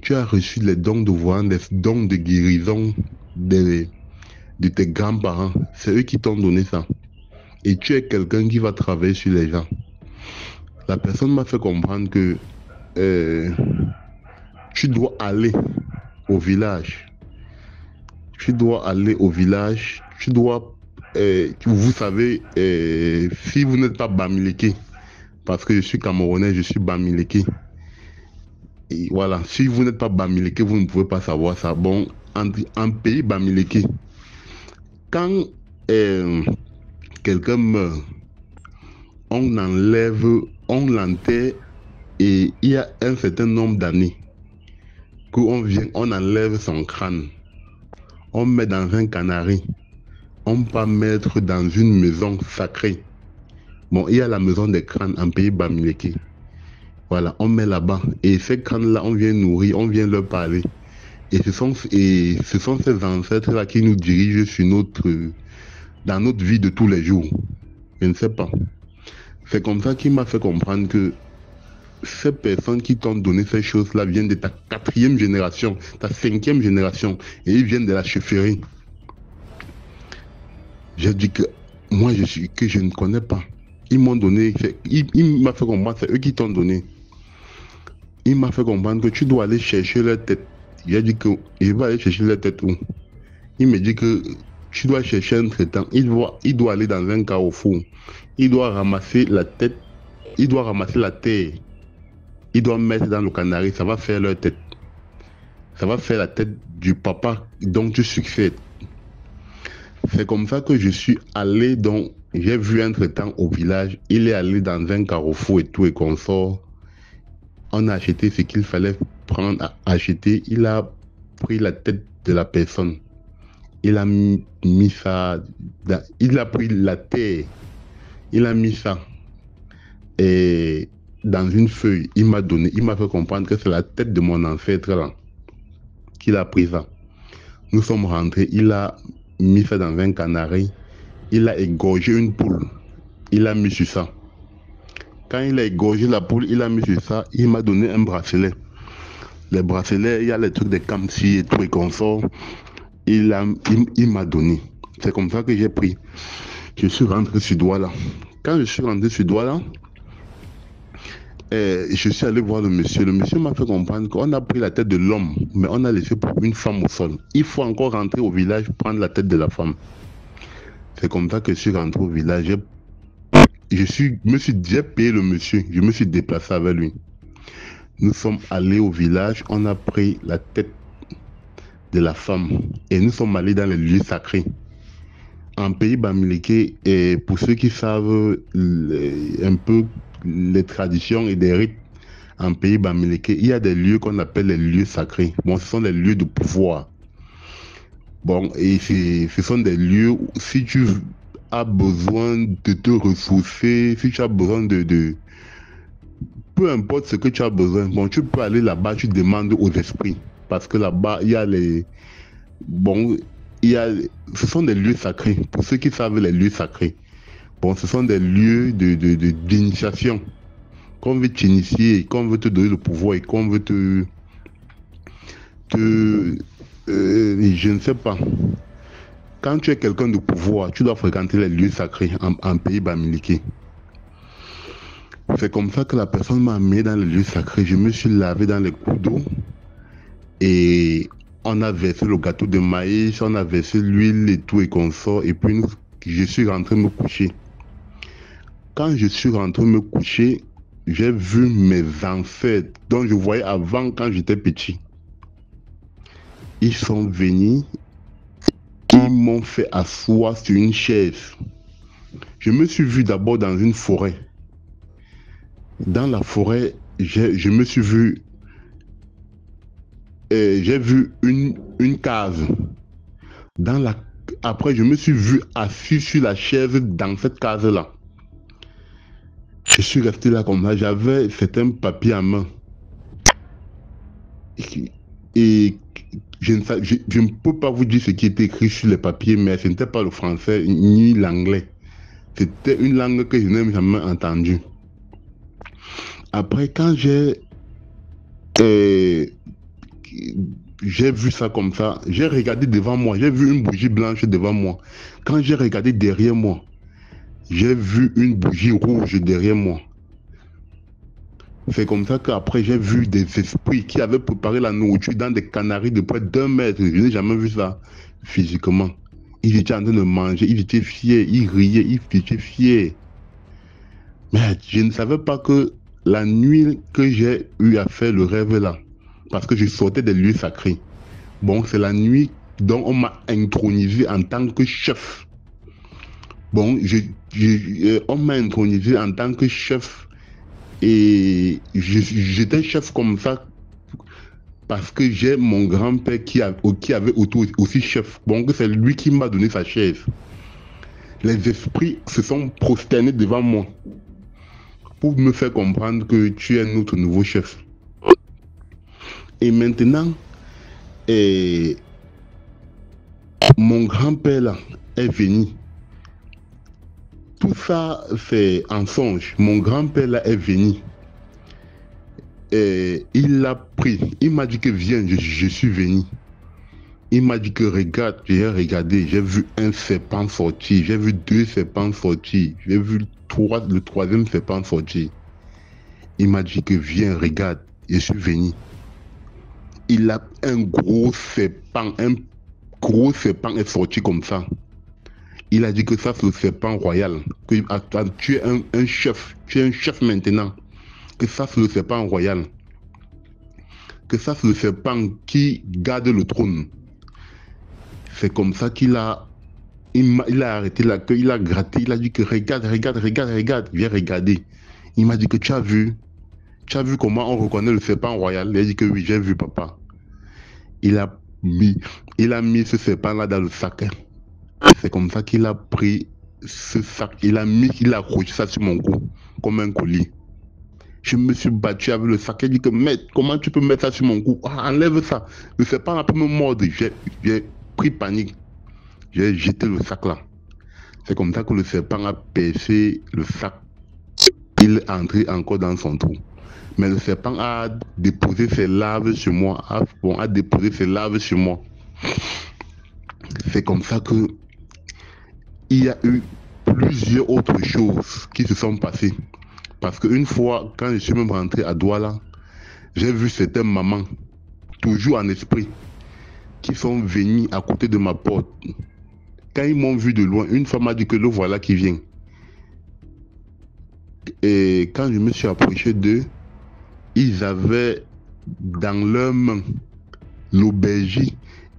Tu as reçu les dons de voyance, des dons de guérison de tes grands-parents. C'est eux qui t'ont donné ça. Et tu es quelqu'un qui va travailler sur les gens. La personne m'a fait comprendre que tu dois aller au village. Tu dois, vous savez, si vous n'êtes pas Bamileke, parce que je suis Camerounais, je suis Bamileke. Et voilà, si vous n'êtes pas Bamileke, vous ne pouvez pas savoir ça. Bon, en pays Bamileke, quand quelqu'un meurt, on l'enterre et il y a un certain nombre d'années on enlève son crâne, on met dans un canari, on peut mettre dans une maison sacrée. Bon, il y a la maison des crânes en pays Bamileke. Voilà, on met là-bas et ces crânes-là, on vient nourrir, on vient leur parler. Et ce sont ces ancêtres-là qui nous dirigent dans notre vie de tous les jours. Je ne sais pas. C'est comme ça qu'il m'a fait comprendre que ces personnes qui t'ont donné ces choses-là viennent de ta 4e génération, ta 5e génération, et ils viennent de la chefferie. J'ai dit que moi, je ne connais pas. Ils m'ont donné, il m'a fait comprendre, c'est eux qui t'ont donné. Il m'a fait comprendre que tu dois aller chercher leur tête. J'ai dit que je vais aller chercher leur tête où? Il me dit que tu dois chercher un traitant. Il doit aller dans un carrefour. Il doit ramasser la tête. Il doit ramasser la terre. Il doit mettre dans le canari. Ça va faire leur tête. Ça va faire la tête du papa dont tu succèdes. C'est comme ça que je suis allé, donc j'ai vu un traitant au village. Il est allé dans un carrefour et tout et qu'on sort. On a acheté ce qu'il fallait prendre à acheter. Il a pris la tête de la personne. Il a mis ça. Il a pris la terre. Il a mis ça. Et dans une feuille, il m'a fait comprendre que c'est la tête de mon ancêtre là. Qu'il a pris ça. Nous sommes rentrés. Il a mis ça dans un canari. Il a égorgé une poule. Il a mis sur ça. Quand il a égorgé la poule, il a mis sur ça. Il m'a donné un bracelet. Les bracelets, il y a les trucs de Kamsi et tout et consort. Il m'a donné. C'est comme ça que j'ai pris. Je suis rentré sur Douala. Quand je suis rentré sur Douala, je suis allé voir le monsieur. Le monsieur m'a fait comprendre qu'on a pris la tête de l'homme, mais on a laissé pour une femme au sol. Il faut encore rentrer au village prendre la tête de la femme. C'est comme ça que je suis rentré au village. J'ai payé le monsieur. Je me suis déplacé avec lui. Nous sommes allés au village. On a pris la tête de la femme et nous sommes allés dans les lieux sacrés. en pays Bamileke, et pour ceux qui savent un peu les traditions et des rites en pays Bamileke, il y a des lieux qu'on appelle les lieux sacrés. Bon, ce sont les lieux de pouvoir. Bon, et ce sont des lieux où si tu as besoin de te ressourcer, si tu as besoin de peu importe ce que tu as besoin, bon, tu peux aller là-bas, tu demandes aux esprits. Parce que là-bas, il y a les... Bon, ce sont des lieux sacrés. Pour ceux qui savent les lieux sacrés, bon, ce sont des lieux d'initiation. Qu'on veut t'initier, qu'on veut te donner le pouvoir et qu'on veut je ne sais pas. Quand tu es quelqu'un de pouvoir, tu dois fréquenter les lieux sacrés en pays Bamileke. C'est comme ça que la personne m'a amené dans les lieux sacrés. Je me suis lavé dans les coups d'eau et on a versé le gâteau de maïs, on a versé l'huile et tout et consort. Et puis je suis rentré me coucher. Quand je suis rentré me coucher, j'ai vu mes ancêtres dont je voyais avant quand j'étais petit. Ils sont venus, ils m'ont fait asseoir sur une chaise. Je me suis vu d'abord dans une forêt. Dans la forêt, je me suis vu, j'ai vu une case. Après, je me suis vu assis sur la chaise dans cette case-là. Je suis resté là comme ça, j'avais certains papiers à main. Et je ne peux pas vous dire ce qui était écrit sur les papiers, mais ce n'était pas le français ni l'anglais. C'était une langue que je n'ai jamais entendue. Après, quand j'ai vu ça comme ça, j'ai regardé devant moi, j'ai vu une bougie blanche devant moi. Quand j'ai regardé derrière moi, j'ai vu une bougie rouge derrière moi. C'est comme ça qu'après j'ai vu des esprits qui avaient préparé la nourriture dans des canaries de près d'1 mètre. Je n'ai jamais vu ça physiquement. Ils étaient en train de manger, ils étaient fiers, ils riaient, ils étaient fiers. Mais je ne savais pas que la nuit que j'ai eu à faire le rêve là, parce que je sortais des lieux sacrés. Bon, c'est la nuit dont on m'a intronisé en tant que chef. Bon, on m'a intronisé en tant que chef. Et j'étais chef comme ça parce que j'ai mon grand-père qui avait aussi chef. Donc c'est lui qui m'a donné sa chaise. Les esprits se sont prosternés devant moi pour me faire comprendre que tu es notre nouveau chef. Et maintenant, mon grand-père là est venu. Tout ça, c'est un songe. Mon grand-père là est venu. Et il l'a pris. Il m'a dit que viens, je suis venu. Il m'a dit que regarde, j'ai regardé, j'ai vu un serpent sortir, j'ai vu 2 serpents sortir, j'ai vu le 3e serpent sortir. Il m'a dit que viens, regarde, je suis venu. Il a un gros serpent est sorti comme ça. Il a dit que ça c'est le serpent royal, que tu es un chef, tu es un chef maintenant, que ça c'est le serpent royal, que ça c'est le serpent qui garde le trône. C'est comme ça qu'il a arrêté la queue, il a gratté, il a dit que regarde, viens regarder. Il m'a dit que tu as vu comment on reconnaît le serpent royal. Il a dit que oui, j'ai vu papa. Il a mis ce serpent là dans le sac. C'est comme ça qu'il a pris ce sac, il a accroché ça sur mon cou, comme un collier. Je me suis battu avec le sac, il a dit que comment tu peux mettre ça sur mon cou? Enlève ça. Le serpent a pu me mordre, j'ai pris panique. J'ai jeté le sac là. C'est comme ça que le serpent a percé le sac. Il est entré encore dans son trou. Mais le serpent a déposé ses larves sur moi, a déposé ses larves sur moi. C'est comme ça que il y a eu plusieurs autres choses qui se sont passées. Parce qu'une fois, quand je suis même rentré à Douala, j'ai vu certaines mamans, toujours en esprit, qui sont venues à côté de ma porte. Quand ils m'ont vu de loin, une femme m'a dit que le voilà qui vient. Et quand je me suis approché d'eux, ils avaient dans leurs mains l'aubergie,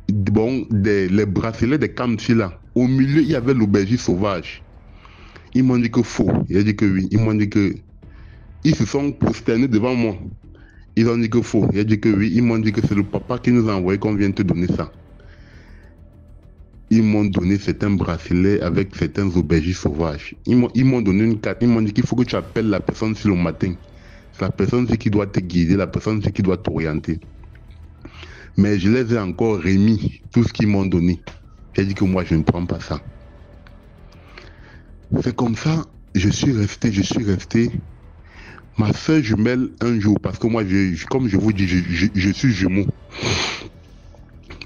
bon, les bracelets des Kamsi là, Au milieu, il y avait l'aubergiste sauvage. Ils m'ont dit que faux. Il a dit que oui. Ils m'ont dit que... Ils se sont prosternés devant moi. Ils ont dit que faux. Il a dit que oui. Ils m'ont dit que c'est le papa qui nous a envoyé qu'on vient te donner ça. Ils m'ont donné certains bracelets avec certains aubergistes sauvages. Ils m'ont donné une carte. Ils m'ont dit qu'il faut que tu appelles la personne sur le matin. C'est la personne qui doit te guider, la personne qui doit t'orienter. Mais je les ai encore remis tout ce qu'ils m'ont donné. J'ai dit que moi, je ne prends pas ça. C'est comme ça, je suis resté. Ma soeur jumelle, un jour, parce que moi, comme je vous dis, je suis jumeau.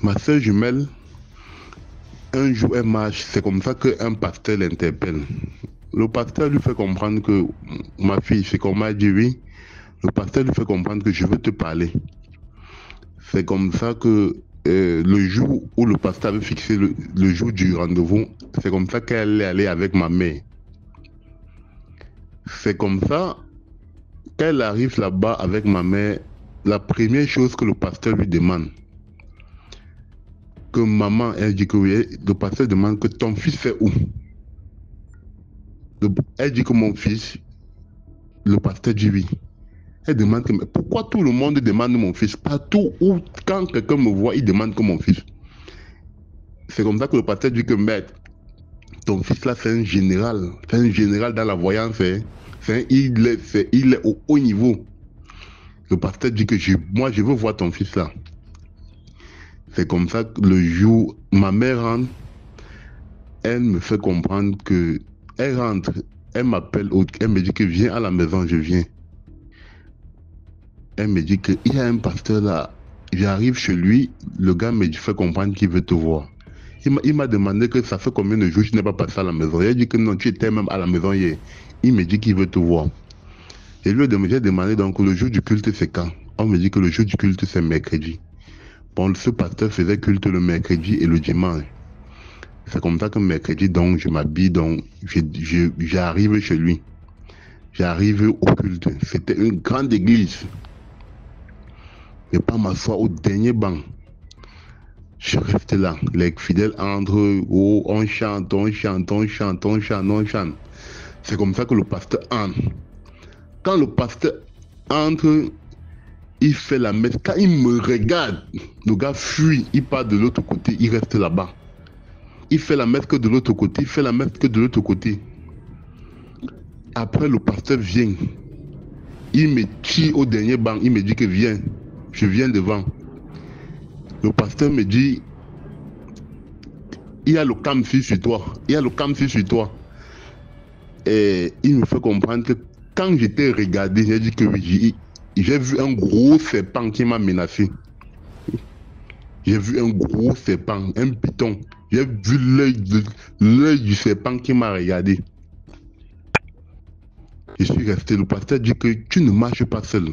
Ma soeur jumelle, un jour, elle marche. C'est comme ça qu'un pasteur l'interpelle. Le pasteur lui fait comprendre que, ma fille, c'est qu'on m'a dit oui. Le pasteur lui fait comprendre que je veux te parler. C'est comme ça que le jour où le pasteur avait fixé le jour du rendez-vous, c'est comme ça qu'elle est allée avec ma mère. C'est comme ça qu'elle arrive là-bas avec ma mère. La première chose que le pasteur lui demande, que maman, elle dit que oui, le pasteur demande que ton fils est où? Elle dit que mon fils, le pasteur dit oui. Elle demande que, mais pourquoi tout le monde demande mon fils? Partout où, quand quelqu'un me voit, il demande que mon fils. C'est comme ça que le pasteur dit que, maître, ton fils là, c'est un général. C'est un général dans la voyance. Il est au haut niveau. Le pasteur dit que moi, je veux voir ton fils là. C'est comme ça que le jour, ma mère rentre, elle me fait comprendre que, elle rentre, elle m'appelle, elle me dit que viens à la maison, je viens. Elle me dit qu'il y a un pasteur là, j'arrive chez lui, le gars me fait comprendre qu'il veut te voir. Il m'a demandé que ça fait combien de jours je n'ai pas passé à la maison. Il a dit que non, tu étais même à la maison hier. Il me dit qu'il veut te voir. Et lui, j'ai demandé donc le jour du culte c'est quand? On me dit que le jour du culte c'est mercredi. Bon, ce pasteur faisait culte le mercredi et le dimanche. C'est comme ça que mercredi, donc je m'habille, donc j'arrive chez lui. J'arrive au culte. C'était une grande église. Je pas m'asseoir au dernier banc. Je reste là. Les fidèles entrent, oh, on chante. C'est comme ça que le pasteur entre. Quand le pasteur entre, il fait la messe. Quand il me regarde, le gars fuit, il part de l'autre côté, il reste là-bas. Il fait la messe que de l'autre côté, Après, le pasteur vient. Il me tire au dernier banc, il me dit que viens. Je viens devant. Le pasteur me dit, il y a le camphor sur toi. Et il me fait comprendre que quand j'étais regardé, j'ai dit que oui, j'ai vu un gros serpent qui m'a menacé. J'ai vu un gros serpent, un python. J'ai vu l'œil du serpent qui m'a regardé. Je suis resté. Le pasteur dit que tu ne marches pas seul.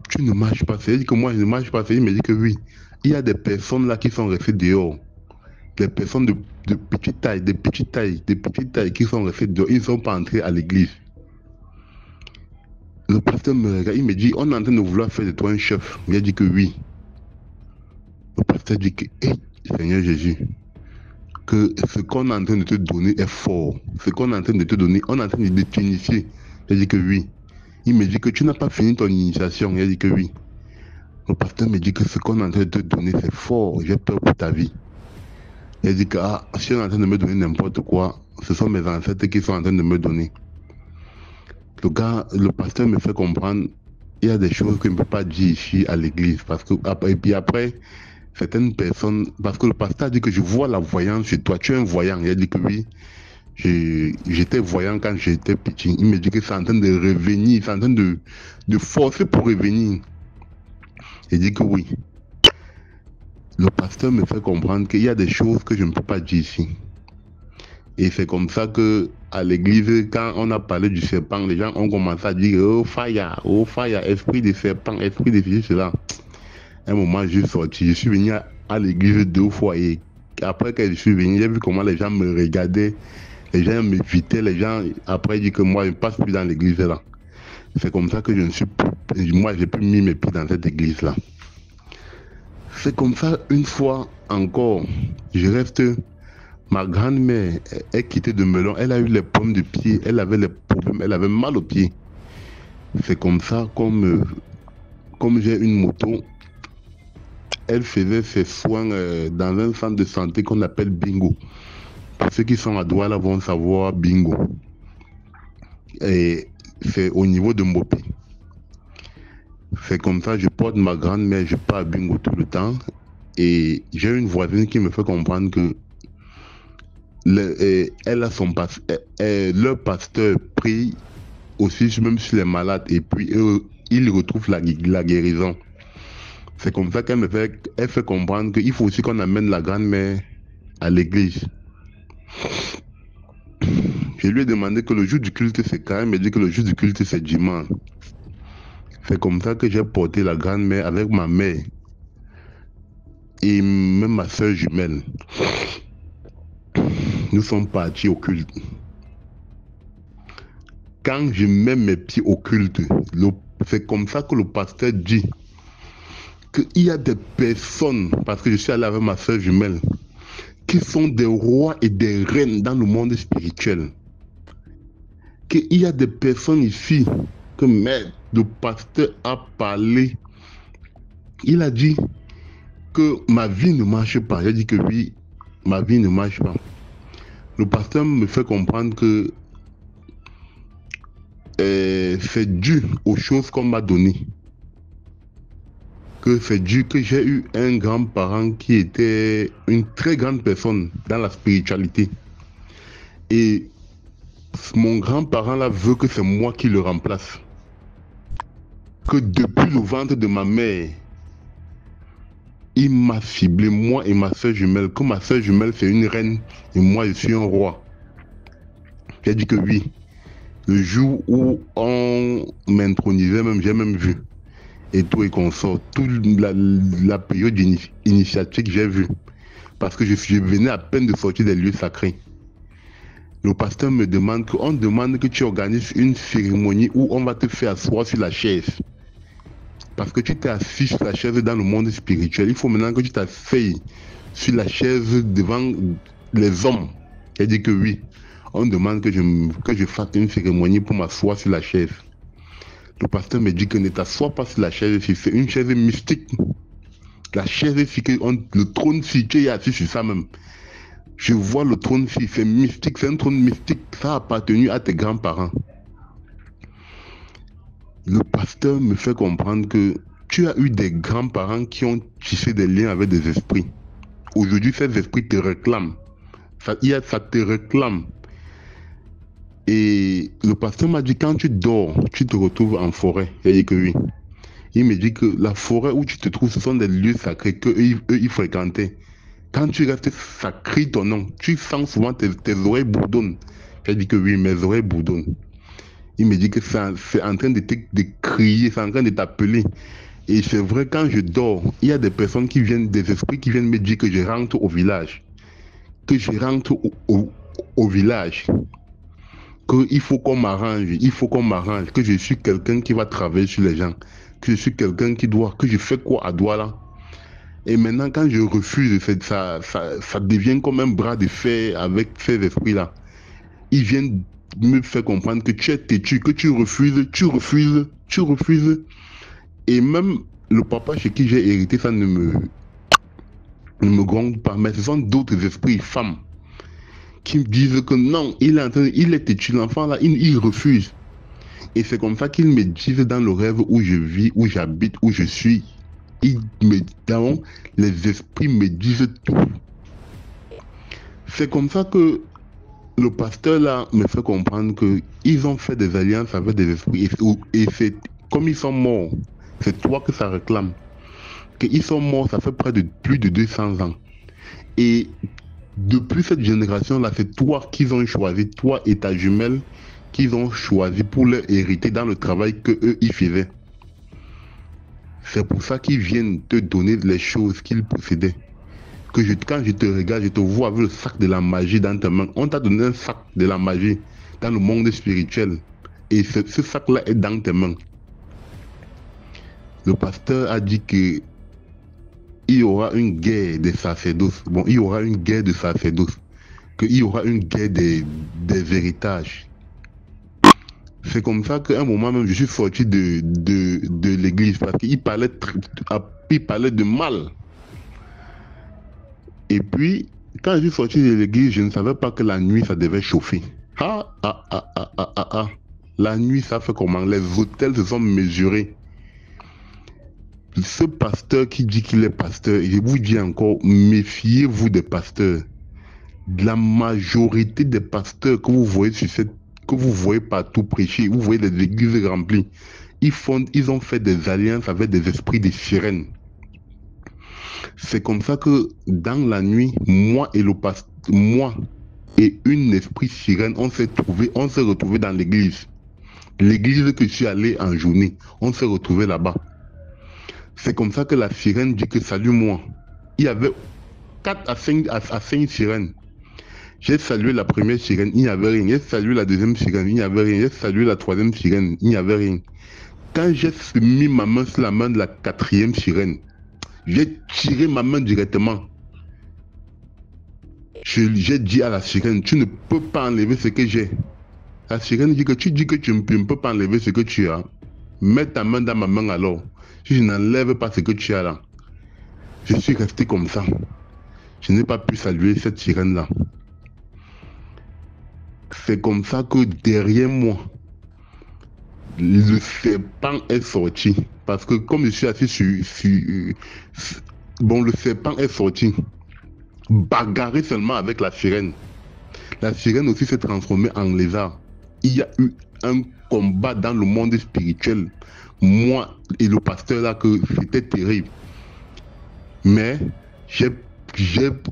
Tu ne marches pas seul. Il dit que moi je ne marche pas seul. Il me dit que oui. Il y a des personnes là qui sont restées dehors. Des personnes de petite taille, qui sont restées dehors. Ils ne sont pas entrés à l'église. Le pasteur me regarde, il me dit, on est en train de vouloir faire de toi un chef. Il a dit que oui. Le pasteur dit que, Seigneur Jésus, que ce qu'on est en train de te donner est fort. Ce qu'on est en train de te donner, on est en train de t'initier. Il a dit que oui. Il me dit que tu n'as pas fini ton initiation. Il a dit que oui. Le pasteur me dit que ce qu'on est en train de te donner, c'est fort. J'ai peur pour ta vie. Il a dit que si on est en train de me donner n'importe quoi, ce sont mes ancêtres qui sont en train de me donner. Le pasteur me fait comprendre, il y a des choses qu'il ne peut pas dire ici à l'église. Et puis après, certaines personnes, parce que le pasteur a dit que je vois la voyance chez toi, tu es un voyant. Il a dit que oui, j'étais voyant quand j'étais petit. Il me dit que c'est en train de revenir, c'est en train de forcer pour revenir. Il dit que oui. Le pasteur me fait comprendre qu'il y a des choses que je ne peux pas dire ici. Et c'est comme ça que à l'église, quand on a parlé du serpent, les gens ont commencé à dire oh fire, esprit de serpent, esprit de fille, cela. Un moment, je suis sorti, je suis venu à l'église 2 fois et après que je suis venu, j'ai vu comment les gens me regardaient, les gens m'évitaient, les gens après ils disent que moi je ne passe plus dans l'église là. C'est comme ça que je ne suis plus, moi j'ai plus mis mes pieds dans cette église là. C'est comme ça une fois encore, je reste. Ma grand-mère est quittée de Melon, elle a eu les problèmes de pied, elle avait les problèmes, elle avait mal aux pieds. C'est comme ça, comme j'ai une moto, elle faisait ses soins dans un centre de santé qu'on appelle Bingo. Pour ceux qui sont à Douala vont savoir Bingo. Et c'est au niveau de Mopé. C'est comme ça, je porte ma grand-mère, je pars à Bingo tout le temps. Et j'ai une voisine qui me fait comprendre que elle a son leur pasteur prie aussi même sur les malades et puis il retrouve la guérison. C'est comme ça qu'elle fait comprendre qu'il faut aussi qu'on amène la grand-mère à l'église. Je lui ai demandé que le jour du culte c'est quand, elle me dit que le jour du culte c'est dimanche. C'est comme ça que j'ai porté la grand-mère avec ma mère et même ma soeur jumelle. Nous sommes partis au culte. Quand je mets mes pieds au culte, c'est comme ça que le pasteur dit qu'il y a des personnes, parce que je suis allé avec ma soeur jumelle, qui sont des rois et des reines dans le monde spirituel. Qu'il y a des personnes ici que le pasteur a parlé. Il a dit que ma vie ne marche pas. J'ai dit que oui, ma vie ne marche pas. Le pasteur me fait comprendre que c'est dû aux choses qu'on m'a données. Que c'est dû que j'ai eu un grand-parent qui était une très grande personne dans la spiritualité. Et mon grand-parent là veut que c'est moi qui le remplace. Que depuis le ventre de ma mère, il m'a ciblé, moi et ma soeur jumelle, que ma soeur jumelle c'est une reine et moi je suis un roi. J'ai dit que oui. Le jour où on m'intronisait, même j'ai même vu. Et tout et consort, toute la période initiatique, j'ai vu. Parce que je venais à peine de sortir des lieux sacrés. Le pasteur me demande que tu organises une cérémonie où on va te faire asseoir sur la chaise. Parce que tu t'es assis sur la chaise dans le monde spirituel. Il faut maintenant que tu t'asseyes sur la chaise devant les hommes. J'ai dit que oui. On demande que je fasse une cérémonie pour m'asseoir sur la chaise. Le pasteur me dit que ne t'assois pas sur la chaise, c'est une chaise mystique. La chaise, le trône, si tu es assis sur ça même. Je vois le trône, c'est mystique, c'est un trône mystique. Ça a appartenu à tes grands-parents. Le pasteur me fait comprendre que tu as eu des grands-parents qui ont tissé des liens avec des esprits. Aujourd'hui, ces esprits te réclament. Ça te réclame. Et le pasteur m'a dit, quand tu dors, tu te retrouves en forêt. J'ai dit que oui. Il me dit que la forêt où tu te trouves, ce sont des lieux sacrés qu'eux, ils fréquentaient. Quand tu restes, ça crie ton nom. Tu sens souvent tes oreilles bourdonnent. J'ai dit que oui, mes oreilles bourdonnent. Il me dit que c'est en train de crier, c'est en train de t'appeler. Et c'est vrai, quand je dors, il y a des personnes qui viennent, des esprits qui viennent me dire que je rentre au village. Que je rentre au village. Qu'il faut qu'on m'arrange, que je suis quelqu'un qui va travailler sur les gens, que je suis quelqu'un que je fais quoi à Douala. Et maintenant, quand je refuse, ça devient comme un bras de fer avec ces esprits-là. Ils viennent me faire comprendre que tu es têtu, que tu refuses. Et même le papa chez qui j'ai hérité, ça ne me gronde pas, mais ce sont d'autres esprits, femmes, qui me disent que non, il est têtu, l'enfant là, il refuse. Et c'est comme ça qu'ils me disent dans le rêve où je vis, où j'habite, où je suis. Les esprits me disent tout. C'est comme ça que le pasteur là me fait comprendre qu'ils ont fait des alliances avec des esprits. Et c'est comme ils sont morts, c'est toi que ça réclame. Qu'ils sont morts, ça fait près de plus de 200 ans. Et depuis cette génération-là, c'est toi qu'ils ont choisi, toi et ta jumelle, qu'ils ont choisi pour leur hériter dans le travail qu'eux, ils faisaient. C'est pour ça qu'ils viennent te donner les choses qu'ils possédaient. Quand je te regarde, je te vois avec le sac de la magie dans tes mains. On t'a donné un sac de la magie dans le monde spirituel. Et ce sac-là est dans tes mains. Le pasteur a dit que il y aura une guerre de sacerdoce. Bon, il y aura une guerre de sacerdoce. qu'il y aura une guerre des héritages. C'est comme ça qu'à un moment même, je suis sorti de l'église parce qu'il parlait, il parlait de mal. Et puis, quand je suis sorti de l'église, je ne savais pas que la nuit, ça devait chauffer. La nuit, ça fait comment? Les hôtels se sont mesurés. Ce pasteur qui dit qu'il est pasteur, je vous dis encore, méfiez-vous des pasteurs. La majorité des pasteurs que vous voyez que vous voyez partout prêcher, vous voyez des églises remplies, ils ont fait des alliances avec des esprits de sirènes. C'est comme ça que dans la nuit, moi et une esprit sirène, on s'est retrouvés dans l'église. L'église que je suis allé en journée, on s'est retrouvés là-bas. C'est comme ça que la sirène dit que salut moi. Il y avait 4 à 5 sirènes. J'ai salué la première sirène, il n'y avait rien. J'ai salué la deuxième sirène, il n'y avait rien. J'ai salué la troisième sirène, il n'y avait rien. Quand j'ai mis ma main sur la main de la 4e sirène, j'ai tiré ma main directement. J'ai dit à la sirène, tu ne peux pas enlever ce que j'ai. La sirène dit que tu ne peux pas enlever ce que tu as. Mets ta main dans ma main alors. Si je n'enlève pas ce que tu as là. Je suis resté comme ça. Je n'ai pas pu saluer cette sirène-là. C'est comme ça que derrière moi, le serpent est sorti. Parce que comme je suis assis bon, le serpent est sorti. Bagarré seulement avec la sirène. La sirène aussi s'est transformée en lézard. Il y a eu un combat dans le monde spirituel. Moi et le pasteur là, que c'était terrible. Mais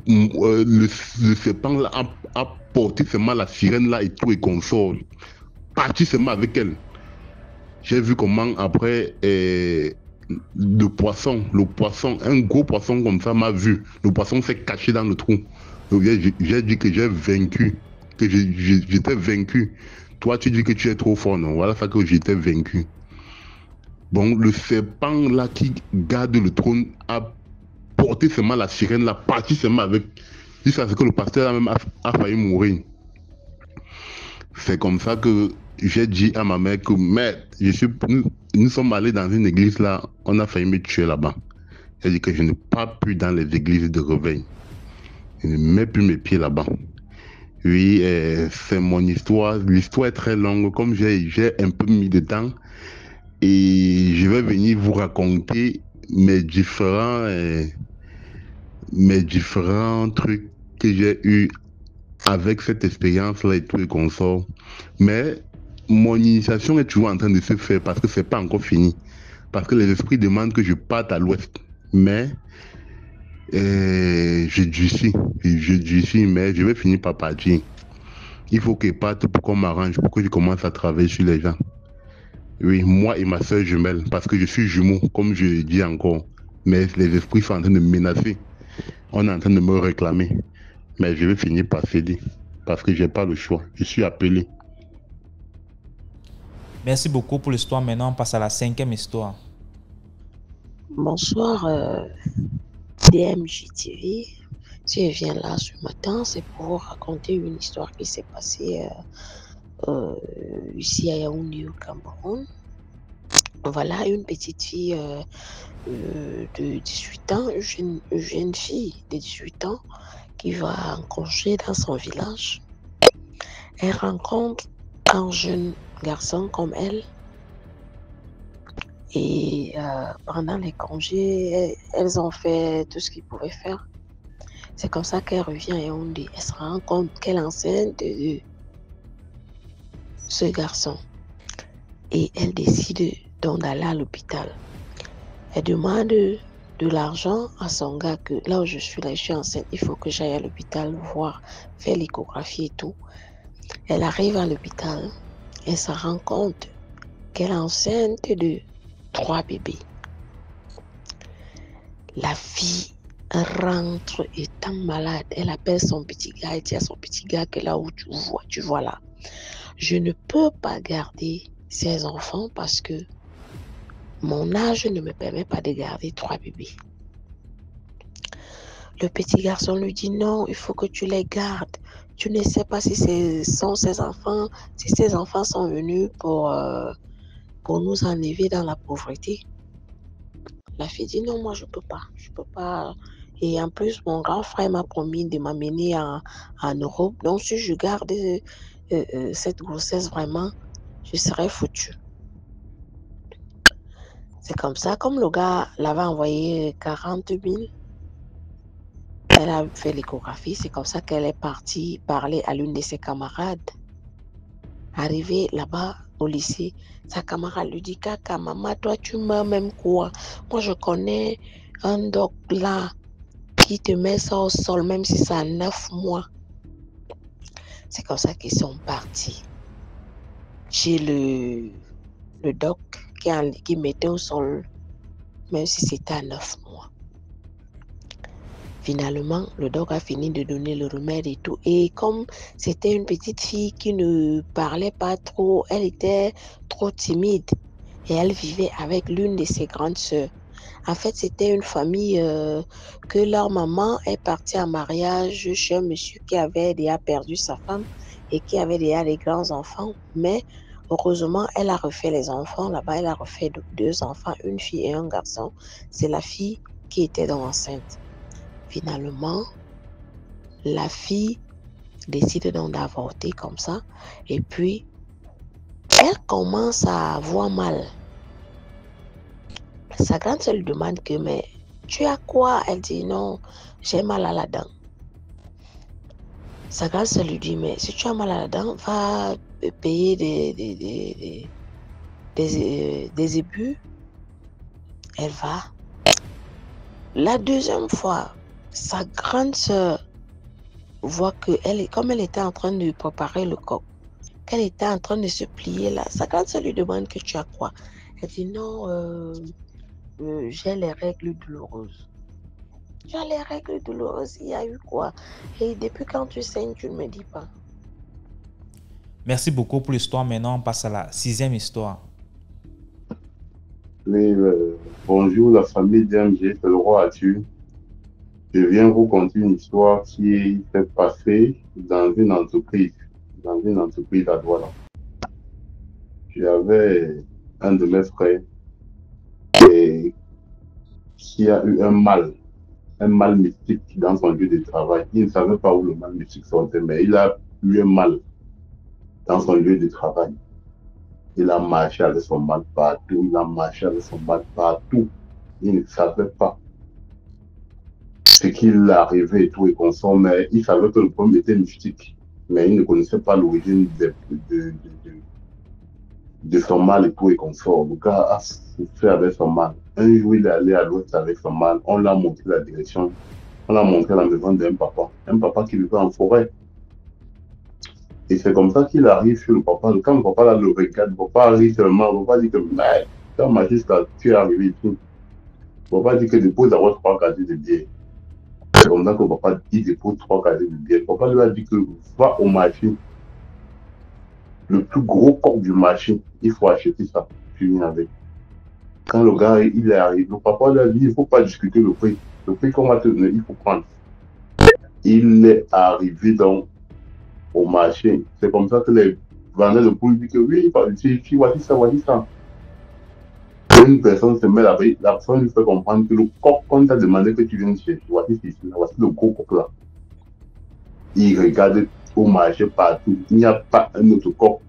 le serpent là a porté seulement la sirène là et tout et consort. Parti seulement avec elle. J'ai vu comment après le poisson, un gros poisson comme ça m'a vu. Le poisson s'est caché dans le trou. J'ai dit que j'ai vaincu, que j'étais vaincu. Toi, tu dis que tu es trop fort, non? Voilà ça que j'étais vaincu. Bon, le serpent là qui garde le trône a porté seulement la sirène là, parti seulement avec, jusqu'à ce que le pasteur là même a failli mourir. C'est comme ça que j'ai dit à ma mère que nous sommes allés dans une église là, on a failli me tuer là-bas. J'ai dit que je n'ai pas pu dans les églises de réveil. Je ne mets plus mes pieds là-bas. Oui, c'est mon histoire. L'histoire est très longue, comme j'ai un peu mis de temps. Et je vais venir vous raconter mes différents trucs que j'ai eu avec cette expérience-là et tout et consort. Mais mon initiation est toujours en train de se faire parce que c'est pas encore fini. Parce que les esprits demandent que je parte à l'ouest. Mais je durcis, mais je vais finir par partir. Il faut que je parte pour qu'on m'arrange, pour que je commence à travailler sur les gens. Oui, moi et ma soeur jumelle, parce que je suis jumeau, comme je le dis encore. Mais les esprits sont en train de me menacer. On est en train de me réclamer. Mais je vais finir par céder, parce que je n'ai pas le choix. Je suis appelé. Merci beaucoup pour l'histoire. Maintenant, on passe à la 5e histoire. Bonsoir, DMJTV. Si je viens là ce matin, c'est pour vous raconter une histoire qui s'est passée ici à Yaoundé au Cameroun. Voilà une petite fille de 18 ans, une jeune fille de 18 ans qui va en congé dans son village. Elle rencontre un jeune garçon comme elle. Et pendant les congés, elles ont fait tout ce qu'ils pouvaient faire. C'est comme ça qu'elle revient à Yaoundé. Elle se rend compte qu'elle est enceinte de ce garçon. Et elle décide donc d'aller à l'hôpital. Elle demande de l'argent à son gars que là où je suis enceinte, il faut que j'aille à l'hôpital voir, faire l'échographie et tout. Elle arrive à l'hôpital. Elle se rend compte qu'elle est enceinte de 3 bébés. La fille rentre étant malade. Elle appelle son petit gars et dit à son petit gars que là où tu vois là, je ne peux pas garder ces enfants parce que mon âge ne me permet pas de garder 3 bébés. Le petit garçon lui dit non, il faut que tu les gardes. Tu ne sais pas si ce sont ses enfants, si ses enfants sont venus pour nous enlever dans la pauvreté. La fille dit non, moi je peux pas. Et en plus, mon grand frère m'a promis de m'amener en Europe. Donc si je garde cette grossesse, vraiment, je serai foutue. C'est comme ça, comme le gars l'avait envoyé 40 000, elle a fait l'échographie. C'est comme ça qu'elle est partie parler à l'une de ses camarades. Arrivée là-bas au lycée, sa camarade lui dit, Kaka, maman, toi, tu meurs même quoi? Moi, je connais un doc là qui te met ça au sol, même si ça a 9 mois. C'est comme ça qu'ils sont partis chez le doc qui mettait au sol, même si c'était à 9 mois. Finalement, le doc a fini de donner le remède et tout. Et comme c'était une petite fille qui ne parlait pas trop, elle était trop timide. Et elle vivait avec l'une de ses grandes sœurs. En fait, c'était une famille que leur maman est partie en mariage chez un monsieur qui avait déjà perdu sa femme et qui avait déjà des grands-enfants. Mais heureusement, elle a refait les enfants. Là-bas, elle a refait 2 enfants, une fille et un garçon. C'est la fille qui était donc enceinte. Finalement, la fille décide donc d'avorter comme ça. Et puis, elle commence à avoir mal. Sa grande sœur lui demande que, mais tu as quoi? Elle dit non, j'ai mal à la dent. Sa grande sœur lui dit, mais si tu as mal à la dent, va payer des ébus. Elle va. La deuxième fois, sa grande sœur voit que comme elle était en train de préparer le coq, qu'elle était en train de se plier là, sa grande sœur lui demande que tu as quoi? Elle dit non, j'ai les règles douloureuses. Tu as les règles douloureuses, il y a eu quoi? Et depuis quand tu saignes, tu ne me dis pas. Merci beaucoup pour l'histoire. Maintenant, on passe à la 6e histoire. Oui, bonjour la famille DMG, c'est le roi Arthur. Je viens vous conter une histoire qui s'est passée dans une entreprise à Douala. J'avais un de mes frères qui a eu un mal mystique dans son lieu de travail. Il ne savait pas où le mal mystique sortait, mais il a eu un mal dans son lieu de travail. Il a marché avec son mal partout, Il ne savait pas ce qu'il arrivait et tout et qu'on sent, mais il savait que le problème était mystique. Mais il ne connaissait pas l'origine de son mal et tout et qu'on sort. Le gars a souffert avec son mal. Un jour, il est allé à l'ouest avec son mal. On l'a montré la direction. On l'a montré la maison d'un papa. Un papa qui vivait en forêt. Et c'est comme ça qu'il arrive chez le papa. Quand le papa là, le regarde, le papa arrive seulement. Le papa dit que, mais, quand magistrat, tu es arrivé ici. Le papa dit que dépose d'abord 3 casiers de bière. C'est comme ça que le papa dit dépose 3 casiers de bière. Le papa lui a dit que va au marché. Le plus gros coq du marché, il faut acheter ça. Tu viens avec. Quand le gars il est arrivé, le papa lui a dit il ne faut pas discuter le prix. Le prix qu'on va te donner, il faut prendre. Il est arrivé donc au marché. C'est comme ça que les vendeurs de poules disent que oui, voici ça. Une personne se met là, la personne lui fait comprendre que le coq qu'on t'a demandé que tu viennes chercher, voici le gros coq là. Il regarde au marché partout. Il n'y a pas un autre coq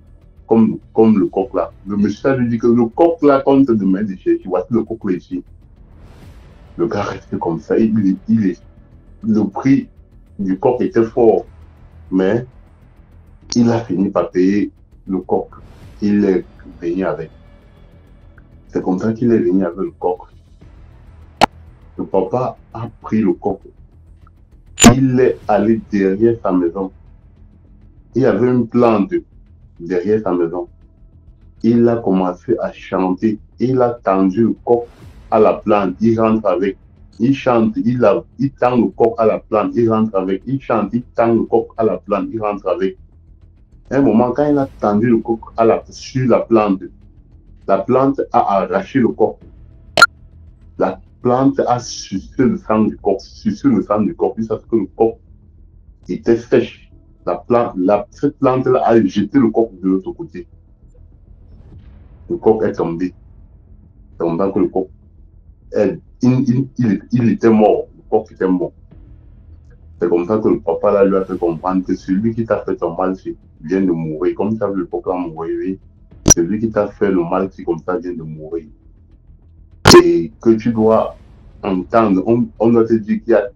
comme le coq là. Le monsieur lui dit que le coq là qu'on te demande de chercher, voici le coq là ici. Le gars reste comme ça. Le prix du coq était fort, mais il a fini par payer le coq. Il est venu avec. C'est comme ça qu'il est venu avec le coq. Le papa a pris le coq. Il est allé derrière sa maison. Il y avait une plante derrière sa maison. Il a commencé à chanter. Il a tendu le coq à la plante. Il rentre avec. Il chante. Il tend le coq à la plante. Il rentre avec. Il chante. Il tend le coq à la plante. Il rentre avec. À un moment, quand il a tendu le coq sur la plante a arraché le coq. La plante a sucé le sang du coq jusqu'à ce que le coq était sèche. cette plante-là a jeté le coq de l'autre côté. Le coq est tombé. C'est comme ça que le coq, il était mort. Le coq était mort. C'est comme ça que le papa là lui a fait comprendre que celui qui t'a fait ton mal vient de mourir. Comme ça, le coq là mourir, celui qui t'a fait le mal, comme ça, vient de mourir. Et que tu dois entendre, on doit te dire qu'il y a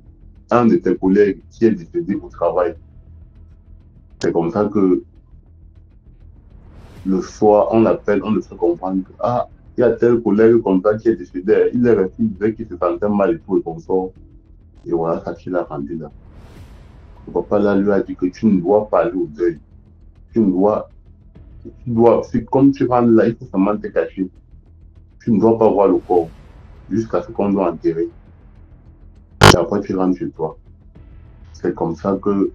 un de tes collègues qui est décédé au travail. C'est comme ça que le soir, on appelle, on le fait comprendre que, ah, il y a tel collègue comme ça qui est décédé. Il est resté, il disait qu'il se sentait mal et tout, et comme ça. Et voilà, ça qu'il a rendu là. Le papa là lui a dit que tu ne dois pas aller au deuil. Tu dois, c'est comme tu rentres là, il faut seulement te cacher. Tu ne dois pas voir le corps jusqu'à ce qu'on doit enterrer. Et après, tu rentres chez toi. C'est comme ça que,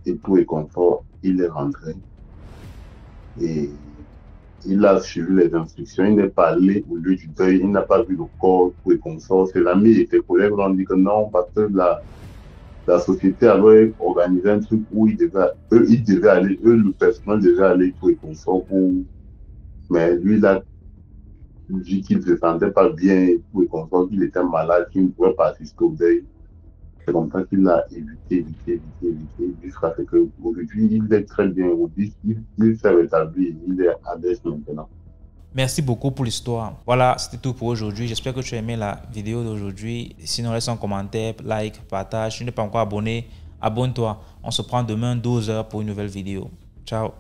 et tout est confort, il est rentré. Et il a suivi les instructions, il n'est pas allé au lieu du deuil, il n'a pas vu le corps, tout est confort. Ses amis et ses collègues lui ont dit que non, parce que la société avait organisé un truc où ils devaient aller, le personnel devait aller, tout est confort. Mais lui, il a dit qu'il ne se sentait pas bien, tout est confort, qu'il était malade, qu'il ne pouvait pas assister au deuil. C'est comme ça qu'il a évité, jusqu'à ce qu'aujourd'hui, il est très bien, il s'est rétabli, il est à l'aise maintenant. Merci beaucoup pour l'histoire. Voilà, c'était tout pour aujourd'hui. J'espère que tu as aimé la vidéo d'aujourd'hui. Sinon, laisse un commentaire, like, partage. Si tu n'es pas encore abonné, abonne-toi. On se prend demain 12h pour une nouvelle vidéo. Ciao.